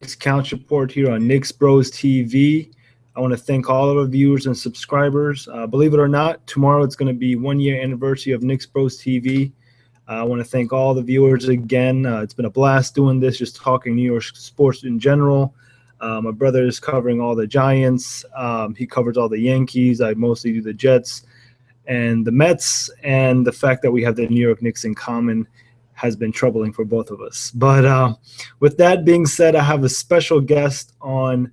Knicks Couch Report here on Knicks Bros TV. I want to thank all of our viewers and subscribers. Believe it or not, tomorrow it's going to be 1 year anniversary of Knicks Bros TV. I want to thank all the viewers again. It's been a blast doing this, just talking New York sports in general. My brother is covering all the Giants. He covers all the Yankees. I mostly do the Jets and the Mets. And the fact that we have the New York Knicks in common has been troubling for both of us. But with that being said, I have a special guest on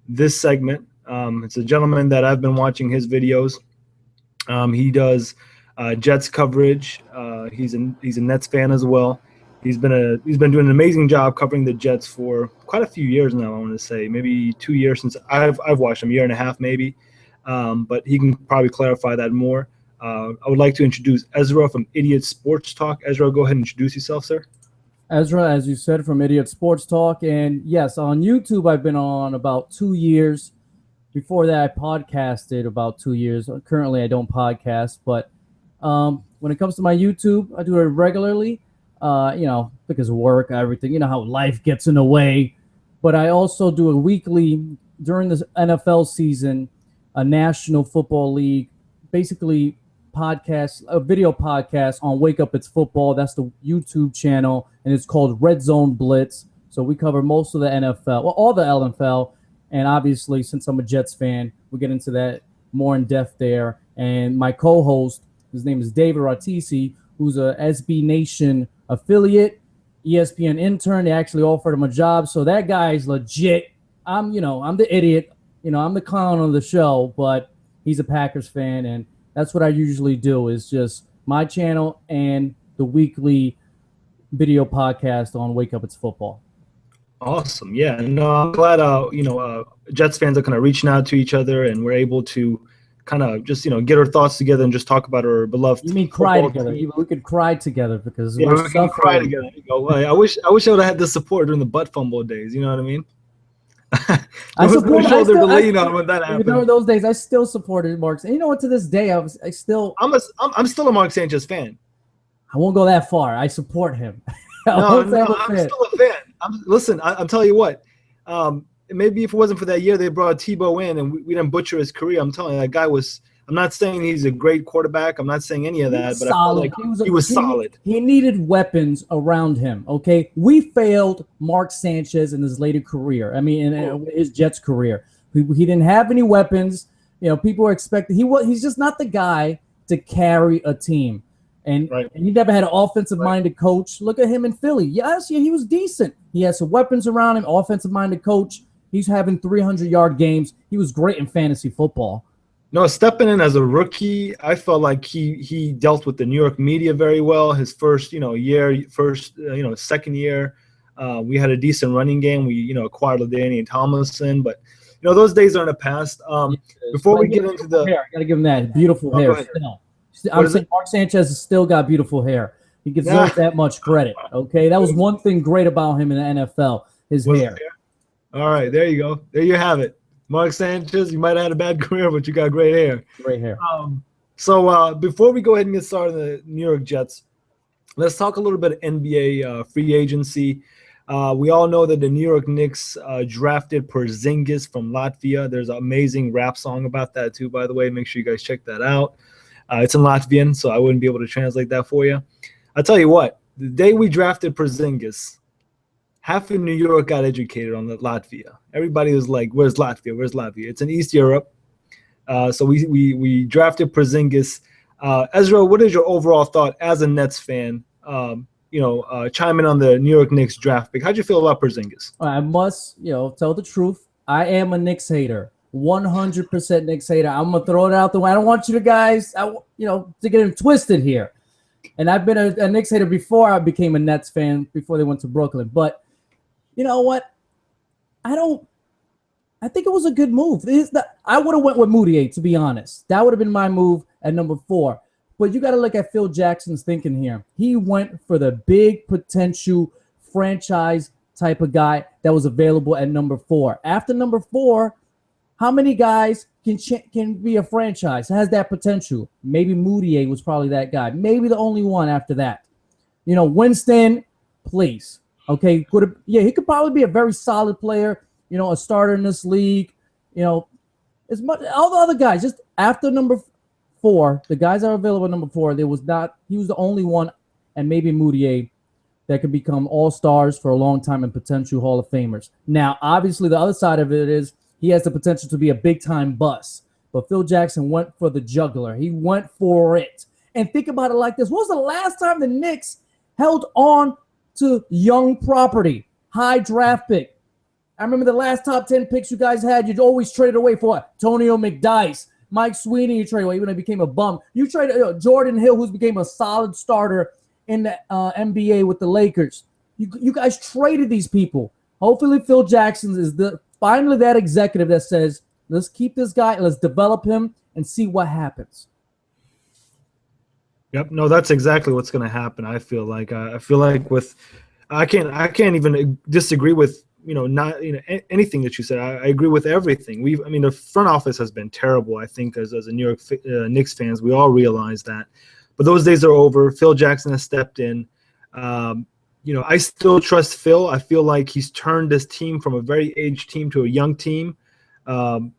this segment. It's a gentleman that I've been watching his videos. He does Jets coverage. He's a Nets fan as well. He's been doing an amazing job covering the Jets for quite a few years now. I want to say maybe 2 years since I've watched him, a year and a half maybe. But he can probably clarify that more. I would like to introduce Ezra from Idiot Sports Talk. Ezra, go ahead and introduce yourself, sir. Ezra, as you said, from Idiot Sports Talk. And yes, on YouTube, I've been on about 2 years. Before that, I podcasted about 2 years. Currently, I don't podcast. But when it comes to my YouTube, I do it regularly, because of work, everything. You know how life gets in the way. But I also do a weekly, during the NFL season, a National Football League, basically podcast, a video podcast on Wake Up It's Football. That's the YouTube channel, and it's called Red Zone Blitz. So we cover most of the NFL, well, all the LNFL, and obviously, since I'm a Jets fan, we get into that more in depth there. And my co-host, his name is David Ratisi, who's a SB Nation affiliate, ESPN intern. They actually offered him a job, so that guy's legit. I'm the idiot. I'm the clown on the show, but he's a Packers fan, and that's what I usually do, is just my channel and the weekly video podcast on Wake Up It's Football. Awesome. Yeah. No, I'm glad, Jets fans are kind of reaching out to each other, and we're able to kind of just, get our thoughts together and just talk about our beloved. You mean cry together? We could cry together because we can cry together. I wish I would have had the support during the butt fumble days. You know what I mean? I support shoulder to lean on when that happened. Remember those days? I still supported Mark. And you know what? To this day, I'm still a Mark Sanchez fan. I won't go that far. I support him. I'm still a fan. I'm telling you what. Maybe if it wasn't for that year they brought Tebow in and we didn't butcher his career, I'm telling you, that guy was. I'm not saying he's a great quarterback. I'm not saying any of that, but I feel like he was solid. He needed weapons around him, okay? We failed Mark Sanchez in his later career. I mean, in his Jets career. He didn't have any weapons. People were expecting – he's just not the guy to carry a team. And he never had an offensive-minded coach. Look at him in Philly. Yes, he was decent. He had some weapons around him, offensive-minded coach. He's having 300-yard games. He was great in fantasy football. No, stepping in as a rookie, I felt like he dealt with the New York media very well. His first, second year, we had a decent running game. We, acquired LaDainian Tomlinson, but those days are in the past. Before we get into the hair, I gotta give him that beautiful hair. Still, I'm saying Mark Sanchez has still got beautiful hair. He deserves that much credit. Okay, that was one thing great about him in the NFL. His hair. All right, there you go. There you have it. Mark Sanchez, you might have had a bad career, but you got great hair. Great hair. So before we go ahead and get started on the New York Jets, let's talk a little bit of NBA free agency. We all know that the New York Knicks drafted Porzingis from Latvia. There's an amazing rap song about that too, by the way. Make sure you guys check that out. It's in Latvian, so I wouldn't be able to translate that for you. I'll tell you what, the day we drafted Porzingis, half of New York got educated on Latvia. Everybody was like, where's Latvia? Where's Latvia? It's in East Europe. So we drafted Porzingis. Ezra, what is your overall thought as a Nets fan, chime in on the New York Knicks draft pick? How'd you feel about Porzingis? I must, tell the truth. I am a Knicks hater. 100% Knicks hater. I'm going to throw it out the way. I don't want you guys, to get him twisted here. And I've been a Knicks hater before I became a Nets fan, before they went to Brooklyn. But you know what? I think it was a good move. I would have went with Moutier, to be honest. That would have been my move at number 4. But you got to look at Phil Jackson's thinking here. He went for the big potential franchise type of guy that was available at number 4. After number 4, how many guys can be a franchise, has that potential? Maybe Moutier was probably that guy. Maybe the only one after that. Winston, please. Okay, he could probably be a very solid player, a starter in this league. As much all the other guys, just after number 4, the guys that are available at number 4, he was the only one, and maybe Moutier, that could become all-stars for a long time and potential Hall of Famers. Now, obviously, the other side of it is he has the potential to be a big-time bust. But Phil Jackson went for the jugular. He went for it. And think about it like this. When was the last time the Knicks held on to young property, high draft pick? I remember the last top 10 picks you guys had, you'd always trade away for what? Tonio McDyess, Mike Sweeney, you traded away, even though he became a bum. You traded Jordan Hill, who's became a solid starter in the NBA with the Lakers. You guys traded these people. Hopefully Phil Jackson is finally that executive that says, let's keep this guy, let's develop him and see what happens. Yep. No, that's exactly what's going to happen. I feel like I can't even disagree with, anything that you said. I agree with everything. The front office has been terrible. I think as a New York Knicks fans, we all realize that, but those days are over. Phil Jackson has stepped in. I still trust Phil. I feel like he's turned this team from a very aged team to a young team. I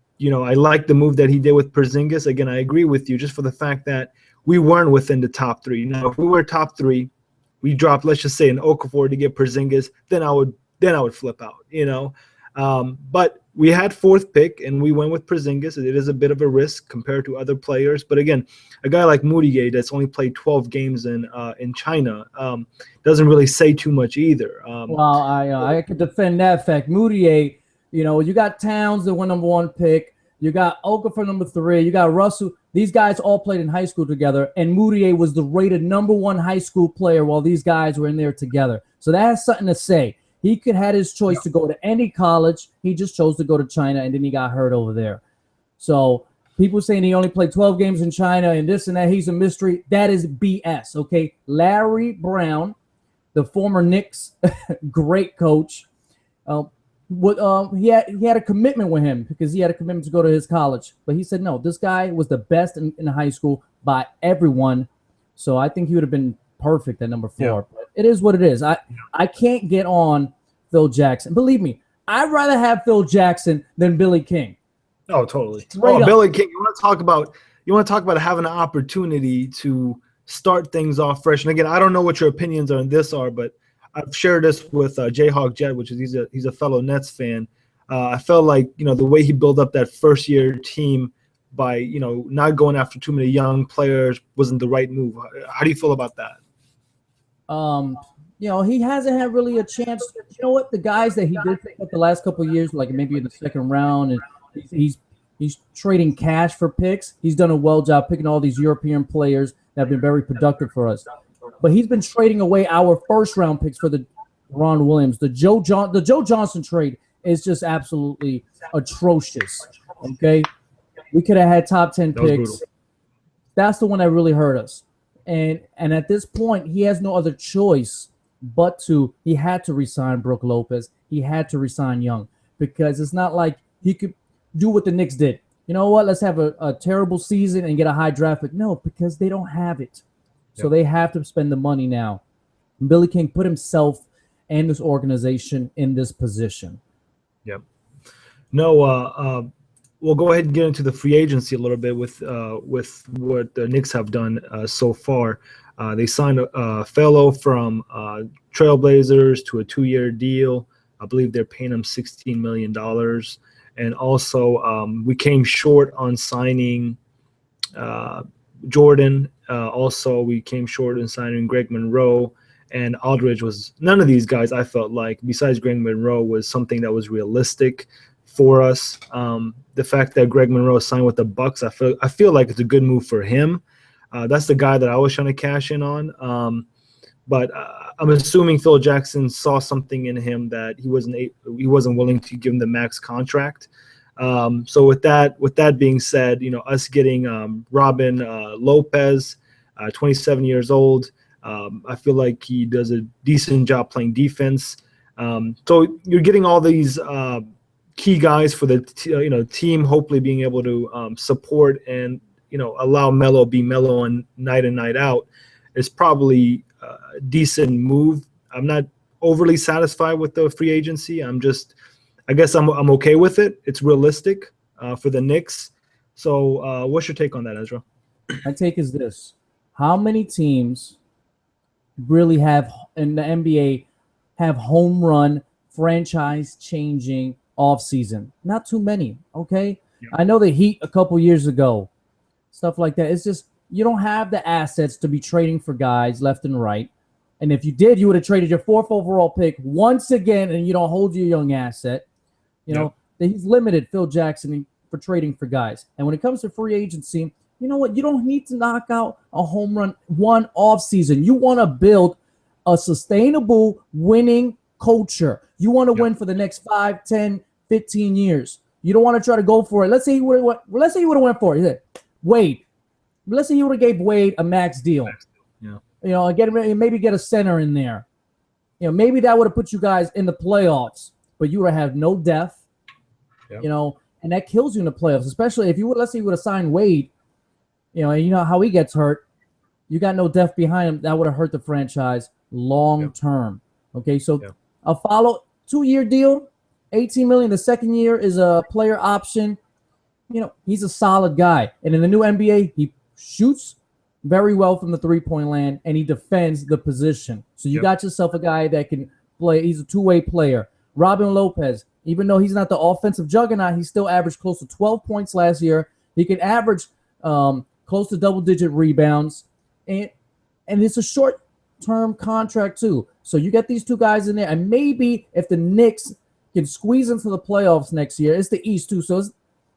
like the move that he did with Porzingis. Again, I agree with you just for the fact that we weren't within the top 3. Now, if we were top 3, we dropped, let's just say, an Okafor to get Porzingis, then I would flip out, But we had 4th pick, and we went with Porzingis. It is a bit of a risk compared to other players. But again, a guy like Moutier that's only played 12 games in China doesn't really say too much either. Well, I could defend that fact. Moutier, you got Towns, the number 1 pick. You got Okafor number 3. You got Russell. These guys all played in high school together, and Moutier was the rated number 1 high school player while these guys were in there together. So that has something to say. He could have his choice to go to any college. He just chose to go to China, and then he got hurt over there. So people saying he only played 12 games in China and this and that, he's a mystery. That is BS, okay? Larry Brown, the former Knicks great coach, he had a commitment with him because he had a commitment to go to his college. But he said, no, this guy was the best in high school by everyone. So I think he would have been perfect at number 4. Yeah. But it is what it is. I can't get on Phil Jackson. Believe me, I'd rather have Phil Jackson than Billy King. Oh, totally. Billy King, you want to talk about having an opportunity to start things off fresh. And again, I don't know what your opinions on this are, but I've shared this with Jayhawk Jet, which is he's a fellow Nets fan. I felt like the way he built up that first year team by not going after too many young players wasn't the right move. How do you feel about that? He hasn't had really a chance. You know what? The guys that he did pick up the last couple of years, like maybe in the second round, and he's trading cash for picks. He's done a well job picking all these European players that have been very productive for us. But he's been trading away our first-round picks for the Ron Williams. The Joe Johnson trade is just absolutely atrocious, okay? We could have had top 10 picks. That's the one that really hurt us. And at this point, he has no other choice but he had to resign Brook Lopez. He had to resign Young because it's not like he could do what the Knicks did. You know what? Let's have a terrible season and get a high draft pick. No, because they don't have it. So they have to spend the money now. Billy King put himself and this organization in this position. Yep. No, we'll go ahead and get into the free agency a little bit with what the Knicks have done so far. They signed a fellow from Trailblazers to a 2-year deal. I believe they're paying him $16 million. And also we came short on signing Jordan. Also, we came short in signing Greg Monroe, and Aldridge was none of these guys. I felt like, besides Greg Monroe, was something that was realistic for us. The fact that Greg Monroe signed with the Bucks, I feel like it's a good move for him. That's the guy that I was trying to cash in on. But I'm assuming Phil Jackson saw something in him that he wasn't willing to give him the max contract. So with that being said, us getting Robin Lopez, 27 years old, I feel like he does a decent job playing defense. So you're getting all these key guys for the team, hopefully being able to support and allow Melo be Melo on night in, night out is probably a decent move. I'm not overly satisfied with the free agency. I guess I'm okay with it. It's realistic for the Knicks. So what's your take on that, Ezra? My take is this. How many teams really have in the NBA have home run franchise changing offseason? Not too many, okay? Yeah. I know the Heat a couple years ago, stuff like that. It's just you don't have the assets to be trading for guys left and right. And if you did, you would have traded your 4th overall pick once again, and you don't hold your young asset. You know, he's limited, Phil Jackson, for trading for guys. And when it comes to free agency, you know what? You don't need to knock out a home run one offseason. You want to build a sustainable winning culture. You want to win for the next 5, 10, 15 years. You don't want to try to go for it. Let's say you would have went for it. Wade. Let's say you would have gave Wade a max deal. Yeah. You know, maybe get a center in there. You know, maybe that would have put you guys in the playoffs, but you would have no depth. Yep. You know, and that kills you in the playoffs, especially if you would, let's say you would have signed Wade, you know, and you know how he gets hurt. You got no depth behind him. That would have hurt the franchise long term. Okay, so a follow 2-year deal, $18 million. The second year is a player option. You know, he's a solid guy. And in the new NBA, he shoots very well from the three-point land, and he defends the position. So you got yourself a guy that can play. He's a two-way player. Robin Lopez, even though he's not the offensive juggernaut, he still averaged close to 12 points last year. He can average close to double-digit rebounds, and it's a short-term contract too. So you get these two guys in there, and maybe if the Knicks can squeeze into the playoffs next year, it's the East too. So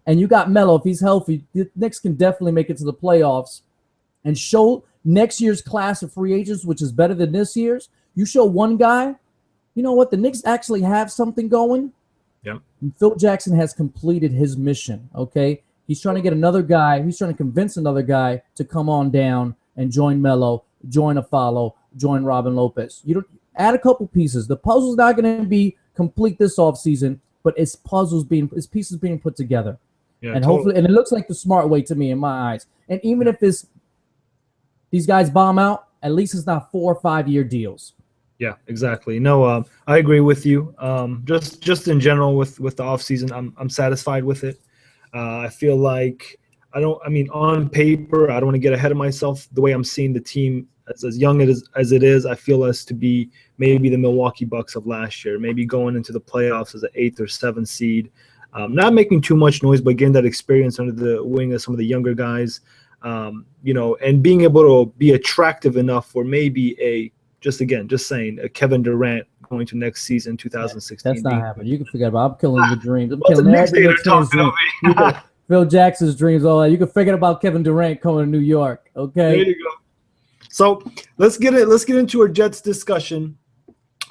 and you got Melo, if he's healthy, the Knicks can definitely make it to the playoffs and show next year's class of free agents, which is better than this year's. You show one guy, you know what? The Knicks actually have something going. Yeah. Phil Jackson has completed his mission, okay? He's trying to get another guy. He's trying to convince another guy to come on down and join Melo, join Afalo, join Robin Lopez. You don't add a couple pieces. The puzzle's not going to be complete this offseason, but it's pieces being put together. Yeah, and hopefully, and it looks like the smart way to me in my eyes. And even if these guys bomb out, at least it's not 4 or 5 year deals. Yeah, exactly. No, I agree with you. Just in general with the offseason, I'm satisfied with it. I feel like on paper, I don't want to get ahead of myself. The way I'm seeing the team as young as it is, I feel us to be maybe the Milwaukee Bucks of last year, maybe going into the playoffs as an 8th or 7th seed. Not making too much noise, but getting that experience under the wing of some of the younger guys, and being able to be attractive enough for maybe just saying a Kevin Durant going to next season, 2016. That's not happening. You can forget about it. I'm killing the dreams. I'm killing every dream. Phil Jackson's dreams, all that. You can forget about Kevin Durant coming to New York. Okay. There you go. So let's get into our Jets discussion.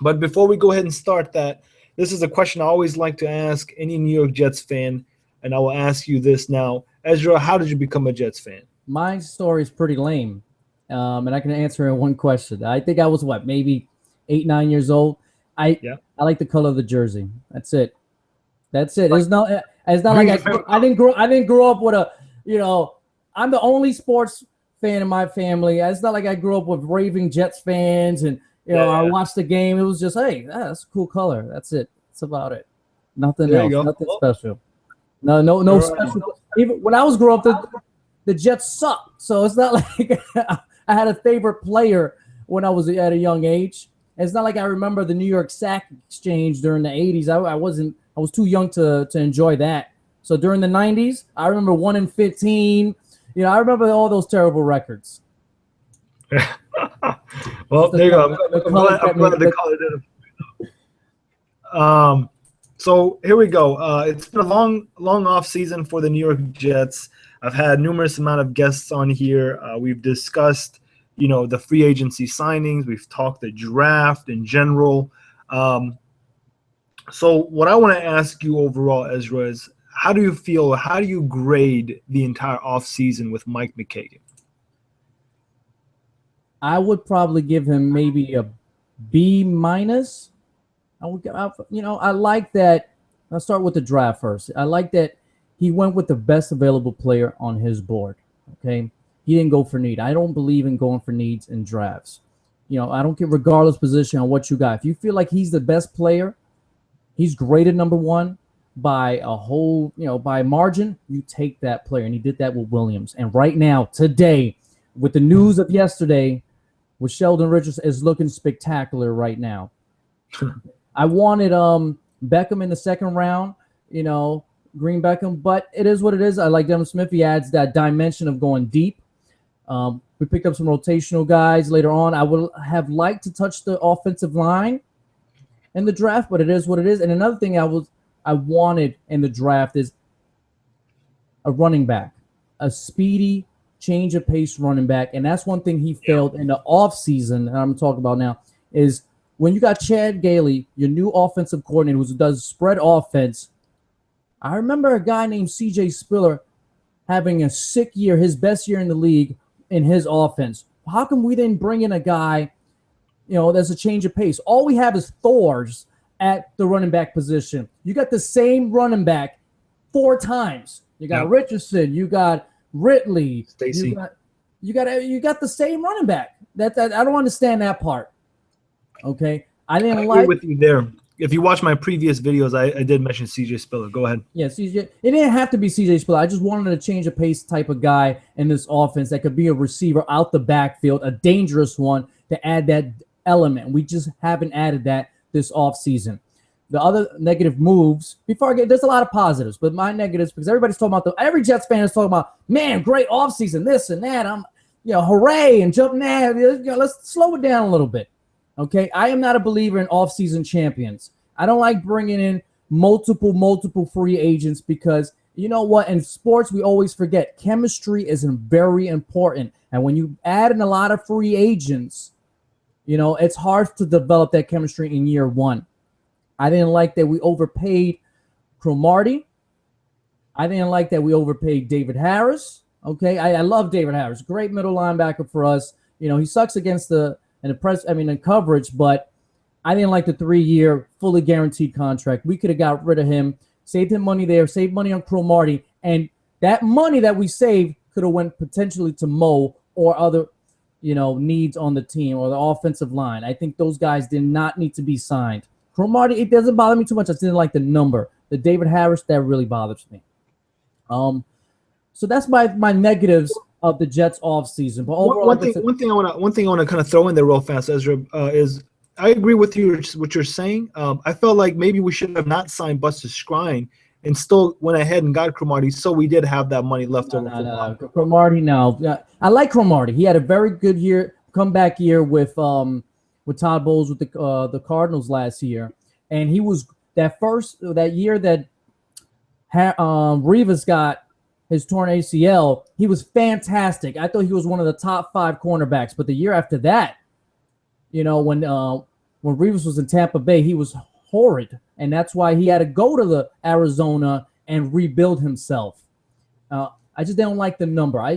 But before we go ahead and start that, this is a question I always like to ask any New York Jets fan, and I will ask you this now. Ezra, how did you become a Jets fan? My story is pretty lame, and I can answer in one question. I think I was, maybe 8, 9 years old. I like the color of the jersey. That's it. It's not like I didn't grow up with I'm the only sports fan in my family. It's not like I grew up with raving Jets fans and I watched the game. It was just, hey, that's a cool color. That's it. That's about it. Nothing else. Nothing special. No special. Even when I was growing up, the Jets sucked. So it's not like I had a favorite player when I was at a young age. It's not like I remember the New York Sack Exchange during the 80s. I was too young to enjoy that. So during the 90s, I remember 1-15. I remember all those terrible records. Well, there you go. I'm glad the color did it. So here we go. It's been a long off season for the New York Jets. I've had numerous amount of guests on here. We've discussed, the free agency signings. We've talked the draft in general. So what I want to ask you overall, Ezra, is how do you feel? How do you grade the entire off season with Mike McKagan? I would probably give him maybe a B-. I like that. I'll start with the draft first. I like that he went with the best available player on his board. Okay, he didn't go for need. I don't believe in going for needs in drafts. I don't care regardless position on what you got. If you feel like he's the best player, he's graded number one by a whole, by margin, you take that player. And he did that with Williams. And right now, today, with the news of yesterday, with Sheldon Richardson is looking spectacular right now. I wanted Beckham in the second round, Green Beckham, but it is what it is. I like Geno Smith. He adds that dimension of going deep. We picked up some rotational guys later on. I would have liked to touch the offensive line in the draft, but it is what it is. And another thing I wanted in the draft is a running back, a speedy, change of pace running back. And that's one thing he failed in the offseason, and I'm talking about now, is when you got Chad Gailey, your new offensive coordinator who does spread offense. I remember a guy named C.J. Spiller having a sick year, his best year in the league in his offense. How come we didn't bring in a guy, that's a change of pace? All we have is Thors at the running back position. You got the same running back 4 times. You got Richardson, you got Ridley, Stacy. You got the same running back. That I don't understand that part. Okay, I agree with you there. If you watch my previous videos, I did mention CJ Spiller. Go ahead. Yeah, CJ. It didn't have to be CJ Spiller. I just wanted a change of pace type of guy in this offense that could be a receiver out the backfield, a dangerous one to add that element. We just haven't added that this offseason. The other negative moves, there's a lot of positives, but my negatives, because everybody's talking about every Jets fan is talking about, man, great offseason, this and that. Hooray, and jump now. Let's slow it down a little bit. Okay, I am not a believer in off-season champions. I don't like bringing in multiple free agents because you know what? In sports, we always forget chemistry is very important. And when you add in a lot of free agents, it's hard to develop that chemistry in year one. I didn't like that we overpaid Cromartie. I didn't like that we overpaid David Harris. Okay, I love David Harris. Great middle linebacker for us. He sucks against in coverage, but I didn't like the 3-year fully guaranteed contract. We could have got rid of him, saved him money there, saved money on Cromartie, and that money that we saved could have went potentially to Mo or other, needs on the team or the offensive line. I think those guys did not need to be signed. Cromartie, it doesn't bother me too much. I just didn't like the number. The David Harris, that really bothers me. So that's my negatives of the Jets offseason. But overall, one thing I want to kind of throw in there real fast, Ezra, is I agree with you what you're saying. I felt like maybe we should have not signed Buster Skrine and still went ahead and got Cromartie, so we did have that money left over. No. Cromartie, no. Yeah, I like Cromartie. He had a very good comeback year with Todd Bowles with the Cardinals last year, and he was that year that Rivas got his torn ACL. He was fantastic. I thought he was one of the top 5 cornerbacks. But the year after that, when Rivas was in Tampa Bay, he was horrid, and that's why he had to go to the Arizona and rebuild himself. I just don't like the number. I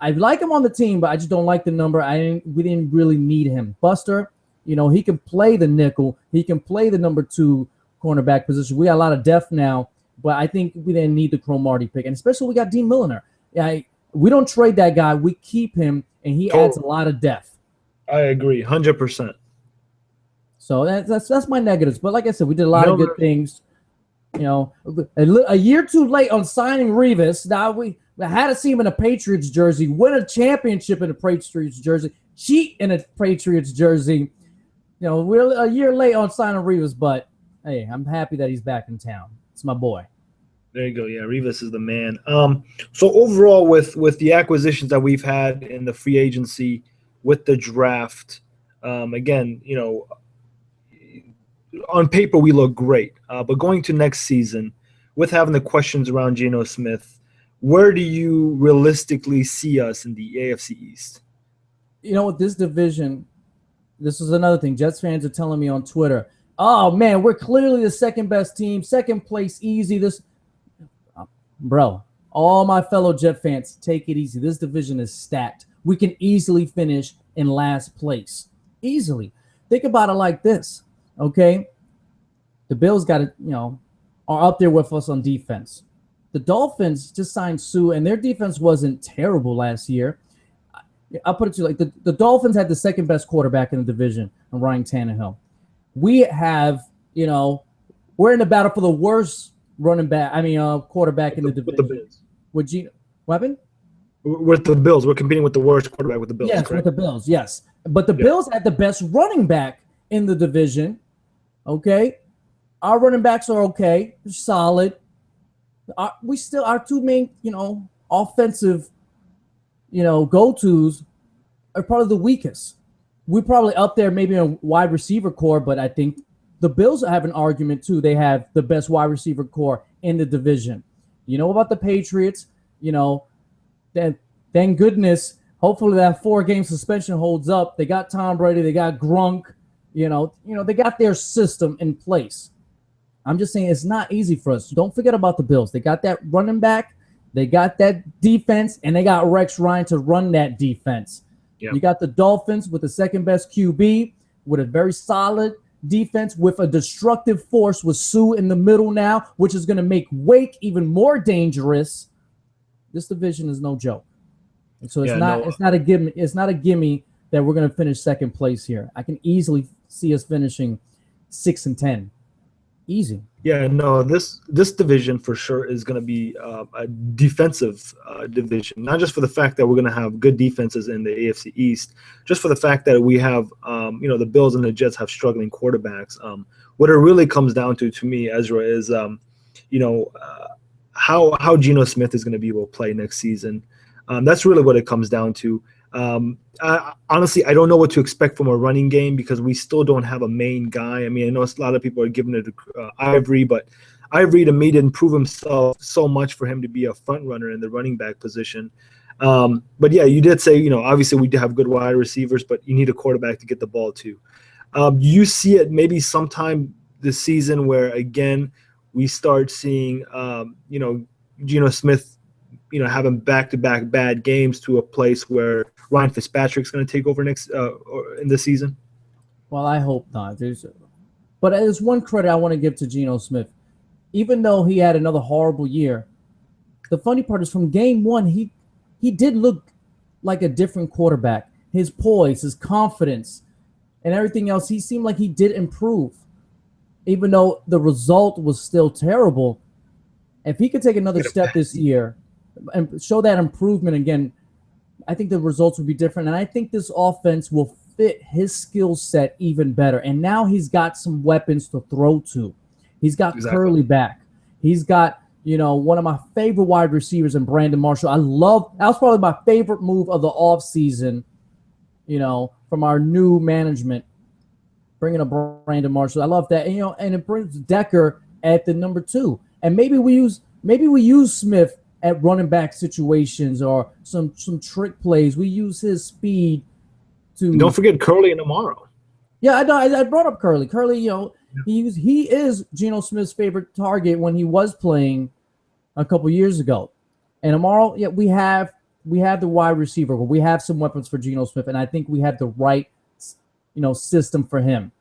like him on the team, but I just don't like the number. We didn't really need him. Buster, he can play the nickel. He can play the number 2 cornerback position. We got a lot of depth now, but I think we didn't need the Cromartie pick, and especially we got Dee Milliner. We don't trade that guy. We keep him, and he adds a lot of depth. I agree, 100%. So that's my negatives. But like I said, we did a lot of good things. A year too late on signing Rivas. Now we had to see him in a Patriots jersey, win a championship in a Patriots jersey, cheat in a Patriots jersey. We're a year late on signing Rivas, but hey, I'm happy that he's back in town. It's my boy. There you go. Yeah, Rivas is the man. So overall, with the acquisitions that we've had in the free agency, with the draft, again, on paper we look great. But going to next season, with having the questions around Geno Smith, where do you realistically see us in the AFC East? With this division, this is another thing. Jets fans are telling me on Twitter, oh, man, we're clearly the second best team, second place easy. Bro, all my fellow Jet fans, take it easy. This division is stacked. We can easily finish in last place. Easily. Think about it like this, okay? The Bills are up there with us on defense. The Dolphins just signed Sue, and their defense wasn't terrible last year. I'll put it to you like the Dolphins had the second best quarterback in the division, Ryan Tannehill. We have, we're in the battle for the worst quarterback in the division. With the Bills. With Geno, weapon? With the Bills, we're competing with the worst quarterback with the Bills. Yes, correct? with the Bills. Yes, but the Bills had the best running back in the division. Okay, our running backs are okay, solid. Our two main, offensive, go-tos are probably the weakest. We're probably up there maybe in wide receiver core, but I think the Bills have an argument too. They have the best wide receiver core in the division. You know about the Patriots, thank goodness. Hopefully that 4-game suspension holds up. They got Tom Brady, they got Gronk, they got their system in place. I'm just saying it's not easy for us. Don't forget about the Bills. They got that running back, they got that defense, and they got Rex Ryan to run that defense. Yep. You got the Dolphins with the second best QB, with a very solid defense, with a destructive force with Sue in the middle now, which is going to make Wake even more dangerous. This division is no joke. And so it's not a gimme. It's not a gimme that we're going to finish second place here. I can easily see us finishing 6-10. Easy. Yeah, no, this division for sure is going to be a defensive division, not just for the fact that we're going to have good defenses in the AFC East, just for the fact that we have, the Bills and the Jets have struggling quarterbacks. What it really comes down to me, Ezra, is, how Geno Smith is going to be able to play next season. That's really what it comes down to. Honestly, I don't know what to expect from a running game because we still don't have a main guy. I mean, I know a lot of people are giving it to Ivory, but Ivory to me didn't prove himself so much for him to be a front runner in the running back position. But yeah, you did say, obviously we do have good wide receivers, but you need a quarterback to get the ball to. You see it maybe sometime this season where, again, we start seeing, Geno Smith, having back-to-back bad games to a place where Ryan Fitzpatrick's going to take over next or in the season? Well, I hope not. But there's one credit I want to give to Geno Smith. Even though he had another horrible year, the funny part is from game one, he did look like a different quarterback. His poise, his confidence, and everything else, he seemed like he did improve. Even though the result was still terrible, if he could take another step this year and show that improvement again, I think the results would be different. And I think this offense will fit his skill set even better. And now he's got some weapons to throw to. He's got Curly back. He's got, one of my favorite wide receivers in Brandon Marshall. that was probably my favorite move of the offseason, from our new management, bringing up Brandon Marshall. I love that. And it brings Decker at the number 2. And maybe we use Smith at running back situations or some trick plays. We use his speed to. Don't forget Curly and Monroe. Yeah, I brought up Curly. Curly, he is Geno Smith's favorite target when he was playing a couple years ago. And Monroe, yeah, we have the wide receiver. We have some weapons for Geno Smith, and I think we have the right, system for him.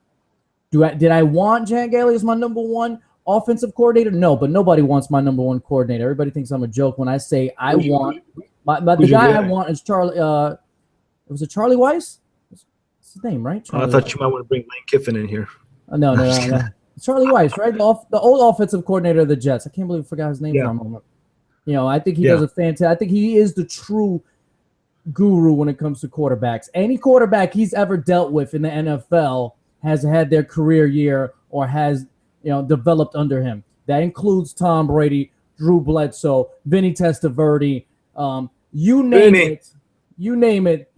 Did I want Jan Gailey as my number 1 offensive coordinator? No, but nobody wants my number 1 coordinator. Everybody thinks I'm a joke when I say the guy I want is Charlie. Was it Charlie Weiss? What's his name, right? I thought you might want to bring Lane Kiffin in here. No. Charlie Weiss, right? The old offensive coordinator of the Jets. I can't believe I forgot his name for a moment. I think he does a fantastic. I think he is the true guru when it comes to quarterbacks. Any quarterback he's ever dealt with in the NFL has had their career year or has developed under him. That includes Tom Brady, Drew Bledsoe, Vinny Testaverde, you name it.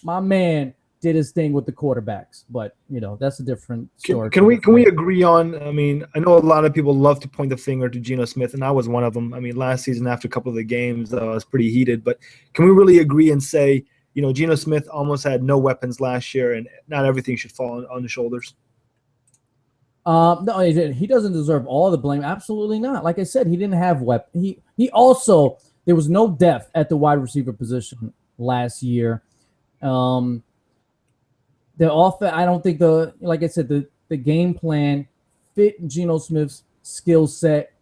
My man did his thing with the quarterbacks, but that's a different story. Can we agree on? I mean, I know a lot of people love to point the finger to Geno Smith, and I was one of them. I mean, last season after a couple of the games, I was pretty heated. But can we really agree and say, Geno Smith almost had no weapons last year, and not everything should fall on the shoulders? No, he doesn't deserve all the blame. Absolutely not. Like I said, he didn't have weapons. He also, there was no depth at the wide receiver position last year. The offense, I don't think like I said, the game plan fit Geno Smith's skill set.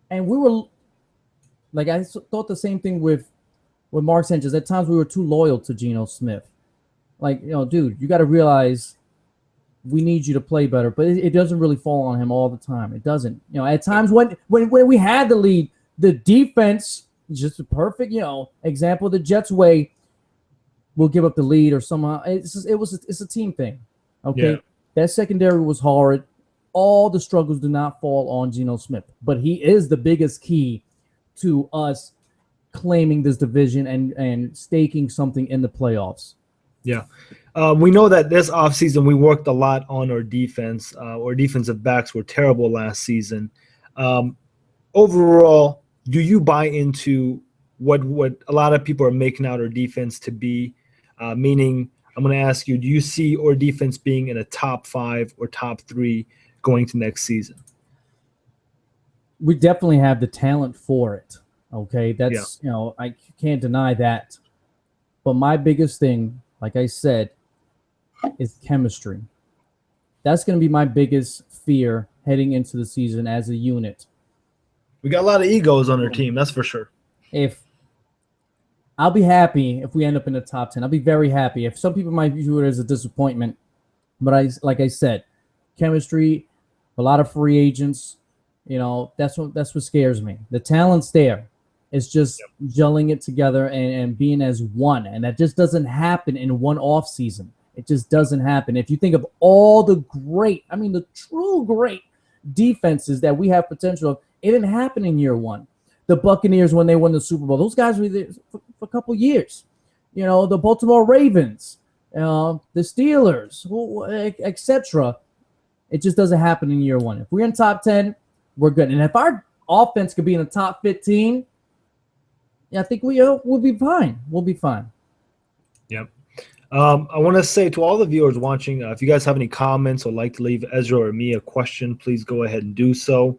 And we were, like I thought the same thing with with Mark Sanchez, at times we were too loyal to Geno Smith. Like, dude, you got to realize we need you to play better, but it doesn't really fall on him all the time. It doesn't. At times when we had the lead, the defense, just a perfect, example of the Jets way, will give up the lead or somehow. It's a team thing. Okay. Yeah. That secondary was horrid. All the struggles do not fall on Geno Smith, but he is the biggest key to us claiming this division and staking something in the playoffs. Yeah. We know that this offseason we worked a lot on our defense. Our defensive backs were terrible last season. Overall, do you buy into what a lot of people are making out our defense to be? Meaning, I'm going to ask you, do you see our defense being in a top 5 or top 3 going to next season? We definitely have the talent for it. Okay, that's I can't deny that. But my biggest thing, like I said, is chemistry. That's going to be my biggest fear heading into the season as a unit. We got a lot of egos on our team, that's for sure. I'll be happy if we end up in the top 10. I'll be very happy. If some people might view it as a disappointment, but like I said, chemistry, a lot of free agents, that's what scares me. The talent's there. It's just gelling it together and being as one. And that just doesn't happen in one off season. It just doesn't happen. If you think of all the the true great defenses that we have potential of, it didn't happen in year one. The Buccaneers, when they won the Super Bowl, those guys were there for a couple years. The Baltimore Ravens, the Steelers, etc. It just doesn't happen in year one. If we're in top 10, we're good. And if our offense could be in the top 15, I think we'll be fine. We'll be fine. Yep. I want to say to all the viewers watching, if you guys have any comments or like to leave Ezra or me a question, please go ahead and do so.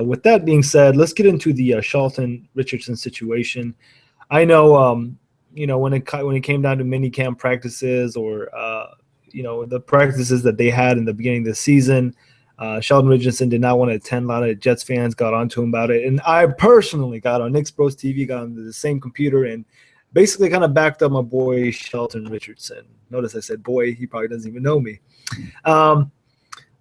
With that being said, let's get into the Shelton Richardson situation. I know, when it came down to mini camp practices or the practices that they had in the beginning of the season, Sheldon Richardson did not want to attend. A lot of Jets fans got onto him about it, and I personally got on Knicks Bros TV, got on the same computer, and basically kind of backed up my boy Shelton Richardson. Notice I said boy; he probably doesn't even know me.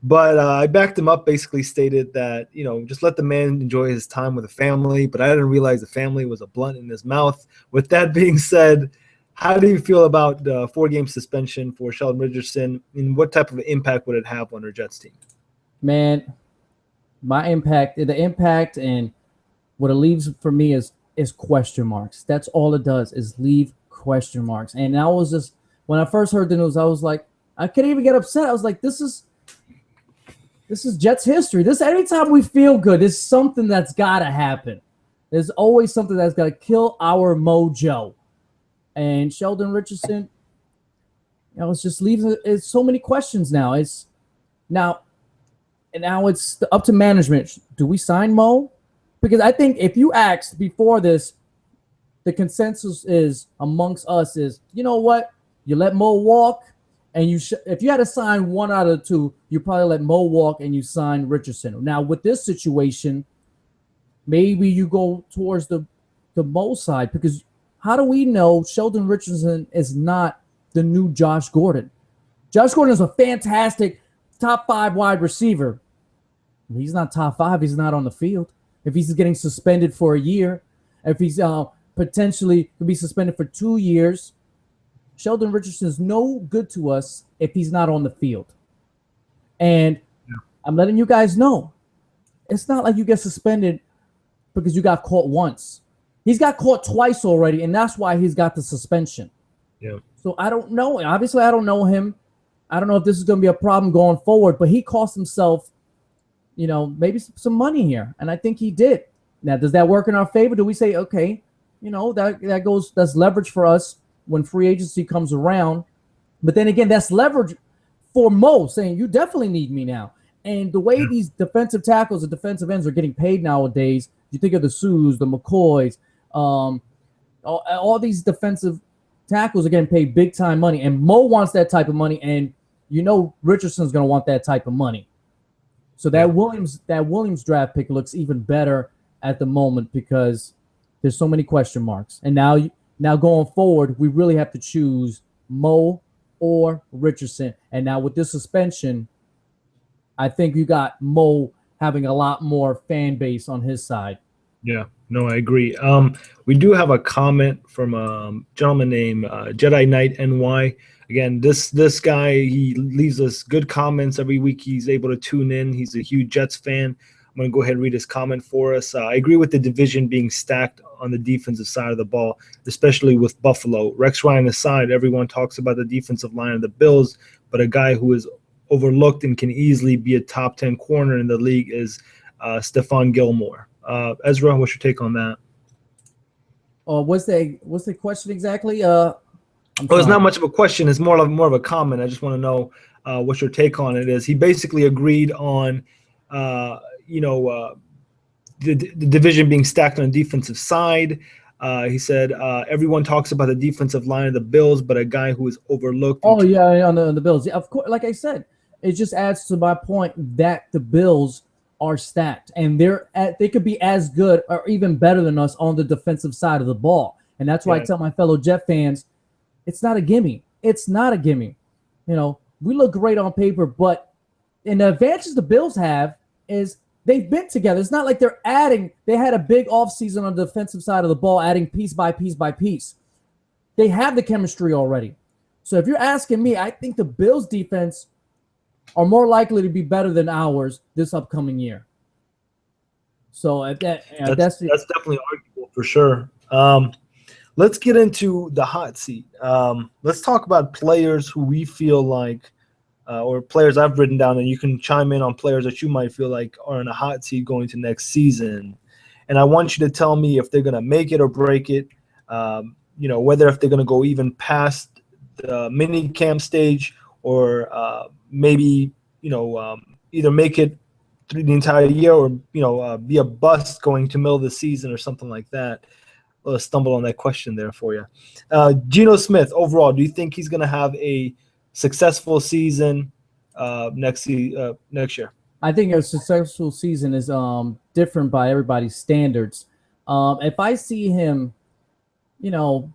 But I backed him up, basically stated that, just let the man enjoy his time with the family. But I didn't realize the family was a blunt in his mouth. With that being said, how do you feel about the 4-game suspension for Sheldon Richardson, and what type of impact would it have on our Jets team? Man, the impact and what it leaves for me is question marks. That's all it does is leave question marks. And I was just, when I first heard the news, I was like, I couldn't even get upset. I was like, this is Jets history. Anytime we feel good, there's something that's got to happen. There's always something that's got to kill our mojo. And Sheldon Richardson, it just leaves it's so many questions now. Now it's up to management. Do we sign Mo? Because I think if you asked before this, the consensus is amongst us is, you know what? You let Mo walk. And if you had to sign one out of the two, you probably let Mo walk and you sign Richardson. Now, with this situation, maybe you go towards the Mo side, because how do we know Sheldon Richardson is not the new Josh Gordon? Josh Gordon is a fantastic top 5 wide receiver. He's not top 5. He's not on the field. If he's getting suspended for a year, if he's potentially could be suspended for 2 years, Sheldon Richardson is no good to us if he's not on the field. And I'm letting you guys know, it's not like you get suspended because you got caught once. He's got caught twice already, and that's why he's got the suspension. Yeah. So I don't know. Obviously, I don't know him. I don't know if this is going to be a problem going forward, but he cost himself, maybe some money here, and I think he did. Now, does that work in our favor? Do we say, okay, that's leverage for us when free agency comes around? But then again, that's leverage for Mo, saying you definitely need me now. And the way these defensive tackles and defensive ends are getting paid nowadays, you think of the Sues, the McCoys, all these defensive tackles are getting paid big time money, and Mo wants that type of money, and Richardson's going to want that type of money. So that Williams draft pick looks even better at the moment because there's so many question marks. And now Now going forward, we really have to choose Mo or Richardson. And now with this suspension, I think you got Mo having a lot more fan base on his side. Yeah, no, I agree. We do have a comment from a gentleman named Jedi Knight NY. Again, this guy, he leaves us good comments every week. He's able to tune in. He's a huge Jets fan. I'm going to go ahead and read his comment for us. I agree with the division being stacked on the defensive side of the ball, especially with Buffalo. Rex Ryan aside, everyone talks about the defensive line of the Bills, but a guy who is overlooked and can easily be a top 10 corner in the league is Stephon Gilmore. Ezra, what's your take on that? What's the question exactly? It's not much of a question. It's more of a comment. I just want to know what your take on it is. He basically agreed on, the division being stacked on the defensive side. He said everyone talks about the defensive line of the Bills, but a guy who is overlooked. Oh yeah, on the Bills. Yeah, of course. Like I said, it just adds to my point that the Bills are stacked, and they could be as good or even better than us on the defensive side of the ball. And that's why I tell my fellow Jet fans, it's not a gimme. It's not a gimme. We look great on paper, but and the advantage the Bills have is they've been together. It's not like they're adding. They had a big offseason on the defensive side of the ball, adding piece by piece by piece. They have the chemistry already. So if you're asking me, I think the Bills' defense are more likely to be better than ours this upcoming year. So that's definitely arguable for sure. Let's get into the hot seat. Let's talk about players who we feel like, or players I've written down, and you can chime in on players that you might feel like are in a hot seat going to next season. And I want you to tell me if they're going to make it or break it, whether if they're going to go even past the mini camp stage or maybe, either make it through the entire year or, be a bust going to middle of the season or something like that. I'll stumble on that question there for you. Geno Smith, overall, do you think he's going to have a successful season next year? I think a successful season is different by everybody's standards. If I see him, not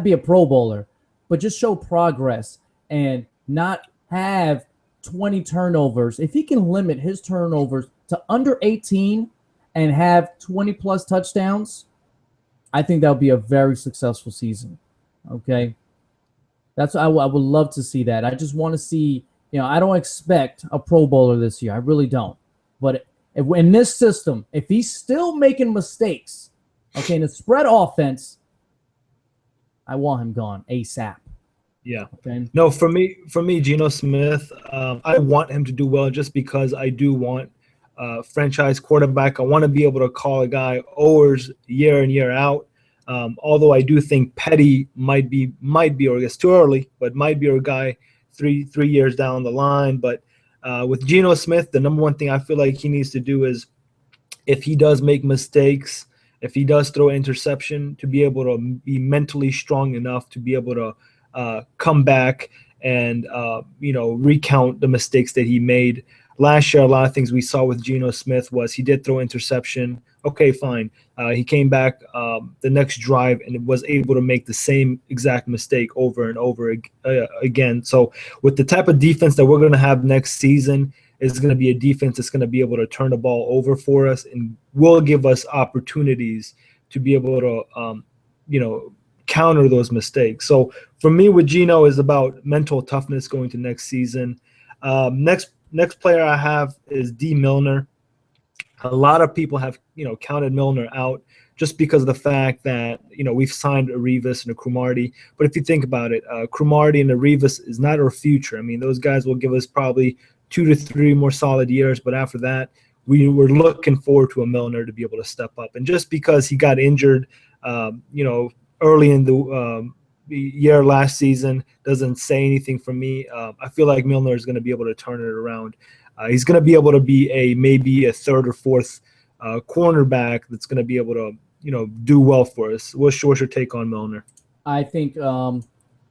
be a Pro Bowler, but just show progress and not have 20 turnovers, if he can limit his turnovers to under 18 and have 20-plus touchdowns, I think that would be a very successful season. Okay? I would love to see that. I just want to see, I don't expect a Pro Bowler this year. I really don't. But in this system, if he's still making mistakes, okay, in the spread offense, I want him gone ASAP. Yeah. Okay. No, for me, Geno Smith, I want him to do well just because I do want franchise quarterback. I want to be able to call a guy overs year in, year out. Although I do think Petty might be, or it's too early, but might be our guy three years down the line. But with Geno Smith, the number one thing I feel like he needs to do is, if he does make mistakes, if he does throw an interception, to be able to be mentally strong enough to be able to come back and recount the mistakes that he made. Last year, a lot of things we saw with Geno Smith was he did throw interception. Okay, fine. He came back the next drive and was able to make the same exact mistake over and over again. So with the type of defense that we're going to have next season, is going to be a defense that's going to be able to turn the ball over for us and will give us opportunities to be able to, counter those mistakes. So for me, with Geno is about mental toughness going to next season. Next player I have is Dee Milliner. A lot of people have, counted Milliner out just because of the fact that, we've signed Arrivas and a Cromartie. But if you think about it, Cromartie and Arrivas is not our future. I mean, those guys will give us probably 2 to 3 more solid years. But after that, we were looking forward to a Milliner to be able to step up. And just because he got injured, early in the year last season doesn't say anything for me. I feel like Milliner is going to be able to turn it around. He's going to be able to be maybe a third or fourth cornerback that's going to be able to, do well for us. What's your take on Milliner? I think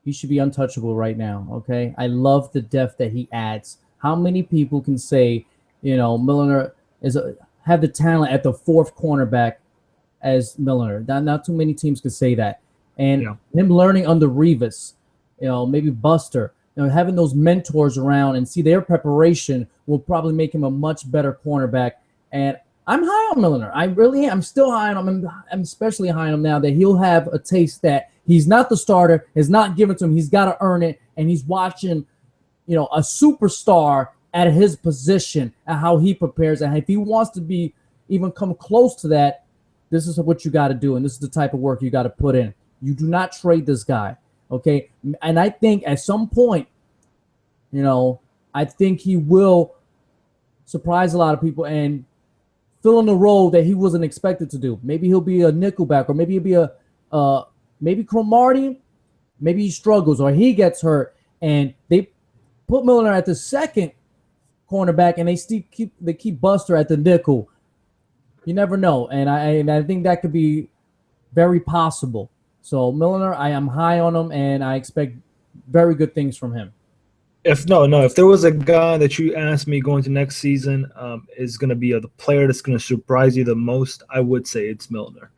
he should be untouchable right now, okay? I love the depth that he adds. How many people can say, Milliner have the talent at the fourth cornerback as Milliner. Not too many teams could say that. And Yeah. him learning under Revis, maybe Buster, having those mentors around and see their preparation will probably make him a much better cornerback. And I'm high on Milliner. I really am. I'm still high on him. I'm especially high on him now that he'll have a taste that he's not the starter, is not given to him. He's got to earn it, and he's watching, a superstar at his position and how he prepares. And if he wants to be even come close to that, this is what you got to do, and this is the type of work you got to put in. You do not trade this guy, okay? And I think at some point, I think he will surprise a lot of people and fill in the role that he wasn't expected to do. Maybe he'll be a nickelback, or maybe he'll be maybe Cromartie, maybe he struggles or he gets hurt, and they put Milliner at the second cornerback, and they keep Buster at the nickel. You never know, and I think that could be very possible. So Milliner, I am high on him, and I expect very good things from him. If there was a guy that you asked me going to next season is going to be the player that's going to surprise you the most, I would say it's Milliner.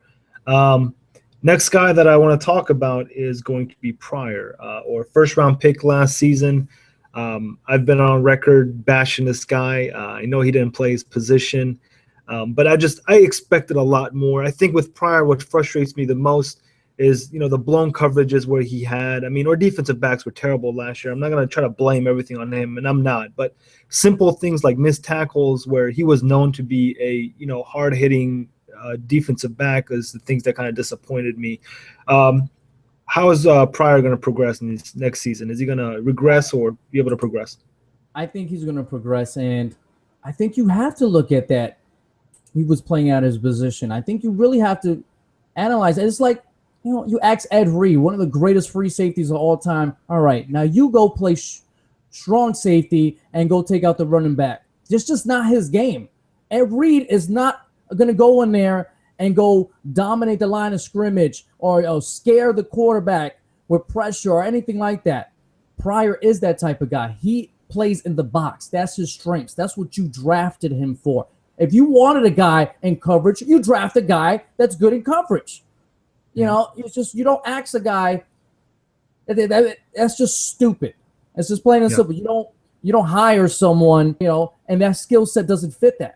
Next guy that I want to talk about is going to be Pryor, or first-round pick last season. I've been on record bashing this guy. I know he didn't play his position, but I expected a lot more. I think with Pryor, what frustrates me the most is, the blown coverages where he had. Our defensive backs were terrible last year. I'm not going to try to blame everything on him, and I'm not. But simple things like missed tackles where he was known to be a, hard-hitting defensive back is the things that kind of disappointed me. How is Pryor going to progress in this next season? Is he going to regress or be able to progress? I think he's going to progress, and I think you have to look at that. He was playing out his position. I think you really have to analyze it. It's like, you ask Ed Reed, one of the greatest free safeties of all time. All right, now you go play strong safety and go take out the running back. It's just not his game. Ed Reed is not going to go in there and go dominate the line of scrimmage or scare the quarterback with pressure or anything like that. Pryor is that type of guy. He plays in the box. That's his strengths. That's what you drafted him for. If you wanted a guy in coverage, you draft a guy that's good in coverage. It's just, you don't ask a guy that's just stupid. It's just plain and simple. You don't hire someone, and that skill set doesn't fit that.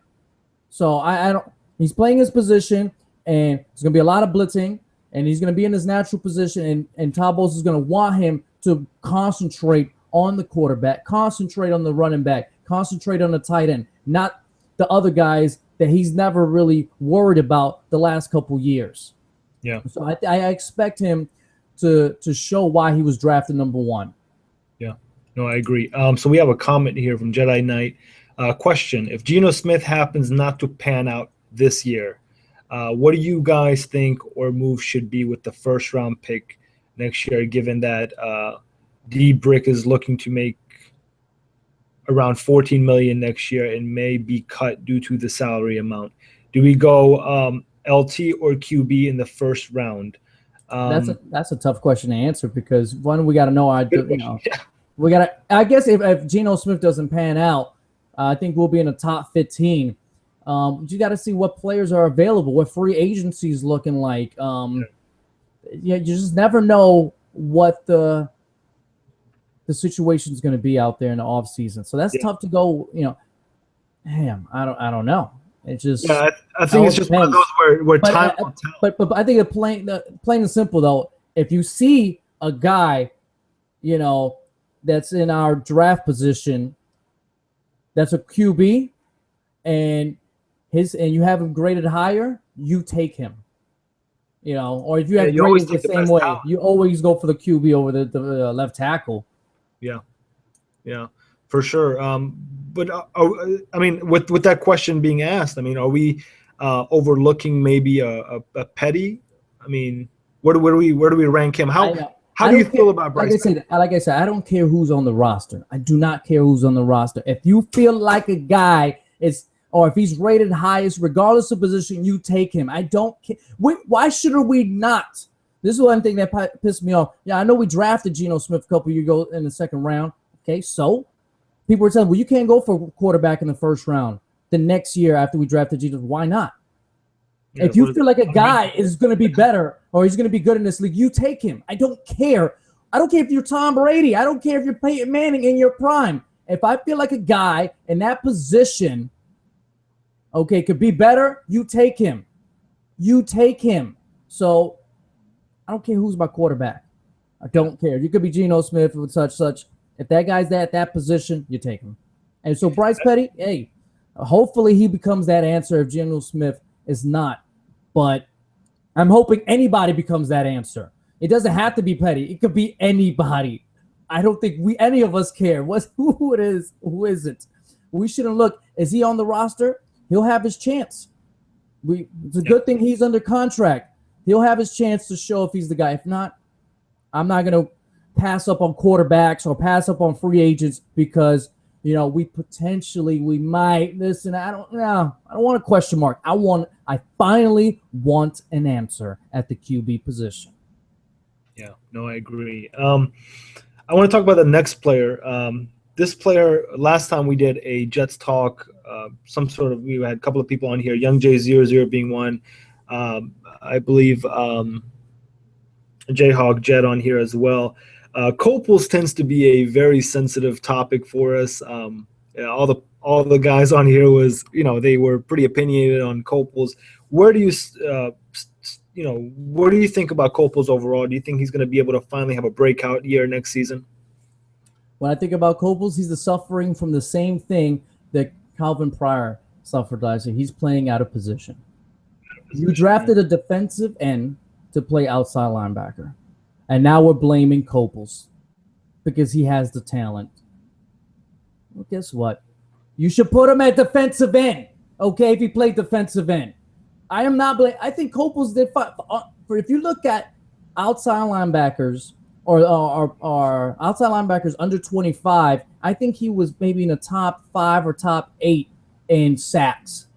So I don't. He's playing his position, and there's going to be a lot of blitzing, and he's going to be in his natural position, and Todd Bowles is going to want him to concentrate on the quarterback, concentrate on the running back, concentrate on the tight end, not the other guys that he's never really worried about the last couple years. Yeah. So I expect him to show why he was drafted number one. Yeah. No, I agree. So we have a comment here from Jedi Knight. Question: if Geno Smith happens not to pan out this year, what do you guys think or move should be with the first-round pick next year, given that D Brick is looking to make around $14 million next year and may be cut due to the salary amount? Do we go LT or QB in the first round? That's a tough question to answer, because one, we got to know we got to. I guess if Geno Smith doesn't pan out, I think we'll be in the top 15. You got to see what players are available, what free agency is looking like. You just never know what the situation is going to be out there in the offseason. So that's tough to go. I don't know. It's just I think it's just one of those where time will tell. But I think plain and simple though, if you see a guy, that's in our draft position, that's a QB, and you have him graded higher, you take him. Or if you have graded the same way, you always go for the QB over the left tackle. Yeah, for sure. But with that question being asked, are we overlooking maybe a Petty? Where do we rank him? How do you feel about Bryce? Like I said, I don't care who's on the roster. I do not care who's on the roster. If you feel like a guy or if he's rated highest, regardless of position, you take him. I don't care. Why should we not? This is one thing that pissed me off. Yeah, I know we drafted Geno Smith a couple years ago in the second round. Okay, so people were telling, well, you can't go for quarterback in the first round. The next year after we drafted Geno, why not? Yeah, If you feel like a guy is going to be better or he's going to be good in this league, you take him. I don't care. I don't care if you're Tom Brady. I don't care if you're Peyton Manning in your prime. If I feel like a guy in that position, okay, could be better, you take him. You take him. So I don't care who's my quarterback. I don't care. You could be Geno Smith or such. If that guy's at that position, you take him. And so Bryce Petty, hey, hopefully he becomes that answer if Geno Smith is not. But I'm hoping anybody becomes that answer. It doesn't have to be Petty. It could be anybody. I don't think any of us care who it is, who isn't. We shouldn't look. Is he on the roster? He'll have his chance. It's a good thing he's under contract. He'll have his chance to show if he's the guy. If not, I'm not going to pass up on quarterbacks or pass up on free agents because, we might. Listen, I don't want a question mark. I finally want an answer at the QB position. Yeah, no, I agree. I want to talk about the next player. This player, last time we did a Jets talk, we had a couple of people on here, Young J00 being one. I believe Jayhawk Jet on here as well. Copels tends to be a very sensitive topic for us. All the guys on here they were pretty opinionated on Copels. Where do you think about Copels overall? Do you think he's going to be able to finally have a breakout year next season? When I think about Copels, he's suffering from the same thing that Calvin Pryor suffered last year. He's playing out of position. You drafted a defensive end to play outside linebacker, and now we're blaming Copels because he has the talent. Well, guess what? You should put him at defensive end, okay, if he played defensive end. I am not blaming. I think Copels did fine. If you look at outside linebackers or outside linebackers under 25, I think he was maybe in the top 5 or top 8 in sacks.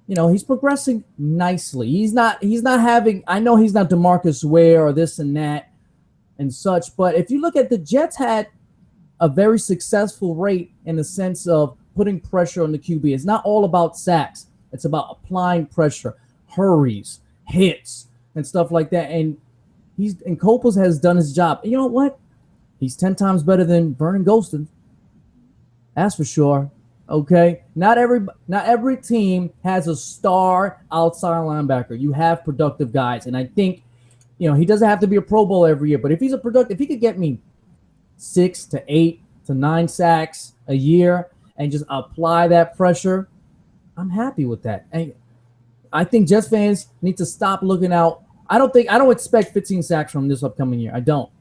He's progressing nicely. He's not having. I know he's not DeMarcus Ware or this and that and such. But if you look at the Jets, had a very successful rate in the sense of putting pressure on the QB. It's not all about sacks. It's about applying pressure, hurries, hits, and stuff like that. And Copels has done his job. You know what? He's 10 times better than Vernon Golston. That's for sure. Okay, not every team has a star outside linebacker. You have productive guys, and I think, he doesn't have to be a Pro Bowl every year. But if he could get me 6 to 8 to 9 sacks a year and just apply that pressure, I'm happy with that. And I think Jets fans need to stop looking out. I don't expect 15 sacks from this upcoming year. I don't.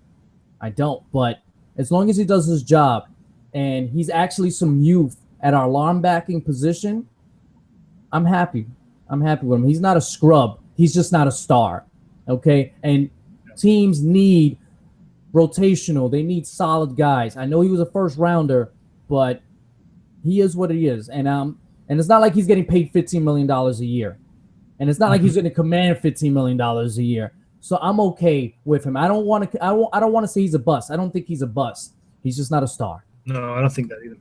But as long as he does his job and he's actually some youth at our linebacking position, I'm happy. I'm happy with him. He's not a scrub. He's just not a star. Okay? And teams need rotational. They need solid guys. I know he was a first rounder, but he is what he is. And it's not like he's getting paid $15 million a year. And it's not like he's going to command $15 million a year. So I'm okay with him. I don't want to say he's a bust. I don't think he's a bust. He's just not a star. No, I don't think that either.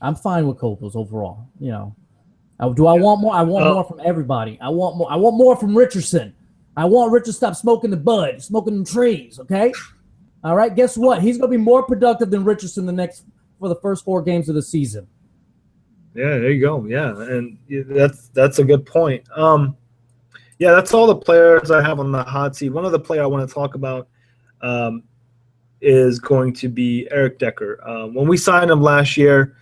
I'm fine with Copels overall. Do I want more? I want more from everybody. I want more. I want more from Richardson. I want Richard to stop smoking the bud, smoking them trees. Okay. All right. Guess what? He's going to be more productive than Richardson for the first 4 games of the season. Yeah, there you go. Yeah, and that's a good point. That's all the players I have on the hot seat. One other player I want to talk about is going to be Eric Decker. When we signed him last year,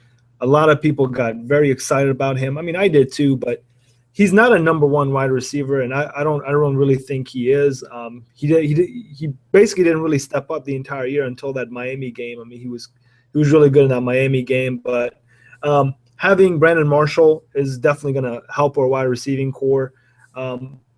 a lot of people got very excited about him. I mean, I did too, but he's not a number 1 wide receiver, and I don't really think he is. He basically didn't really step up the entire year until that Miami game. I mean, he was really good in that Miami game, but having Brandon Marshall is definitely going to help our wide receiving core.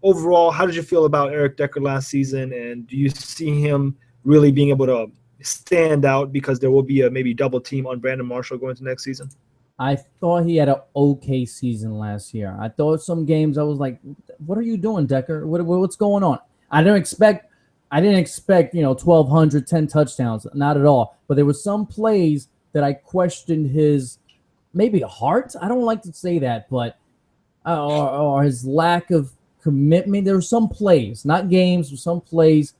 Overall, how did you feel about Eric Decker last season, and do you see him really being able to stand out because there will be a maybe double team on Brandon Marshall going into next season? I thought he had an okay season last year. I thought some games I was like, what are you doing, Decker? What's going on? I didn't expect 1,200, 10 touchdowns. Not at all. But there were some plays that I questioned his maybe heart. I don't like to say that, but or his lack of commitment. There were some plays, not games, but some plays.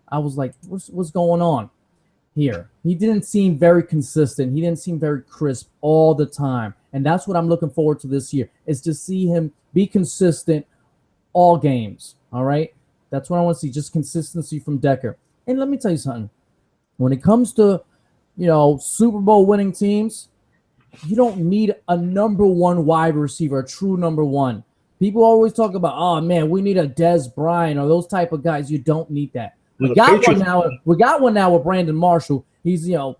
I was like, what's going on here? He didn't seem very consistent. He didn't seem very crisp all the time. And that's what I'm looking forward to this year, is to see him be consistent all games. All right? That's what I want to see, just consistency from Decker. And let me tell you something. When it comes to, Super Bowl winning teams, you don't need a number one wide receiver, a true number one. People always talk about, oh, man, we need a Dez Bryant or those type of guys. You don't need that. We got one now. We got one now with Brandon Marshall. He's, in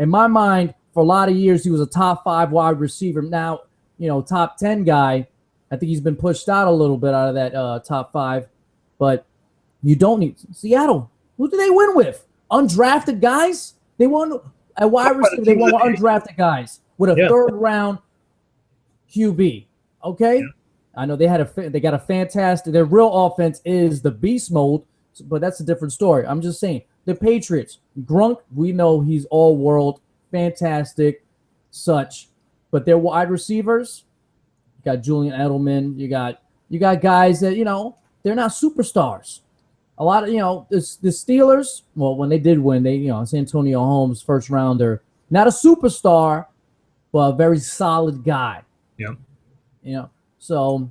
my mind, for a lot of years, he was a top 5 wide receiver. Now, top 10 guy. I think he's been pushed out a little bit out of that top 5. But you don't need Seattle. Who do they win with? Undrafted guys? They won a wide receiver. They won undrafted guys with a third-round QB. Okay? Yeah. I know they got a fantastic – their real offense is the beast mode, but that's a different story. I'm just saying, the Patriots, Grunk, we know he's all-world, fantastic, such. But their wide receivers, you got Julian Edelman, you got guys that, they're not superstars. A lot of, the Steelers, well, when they did win, it's Antonio Holmes, first rounder, not a superstar, but a very solid guy. Yeah. So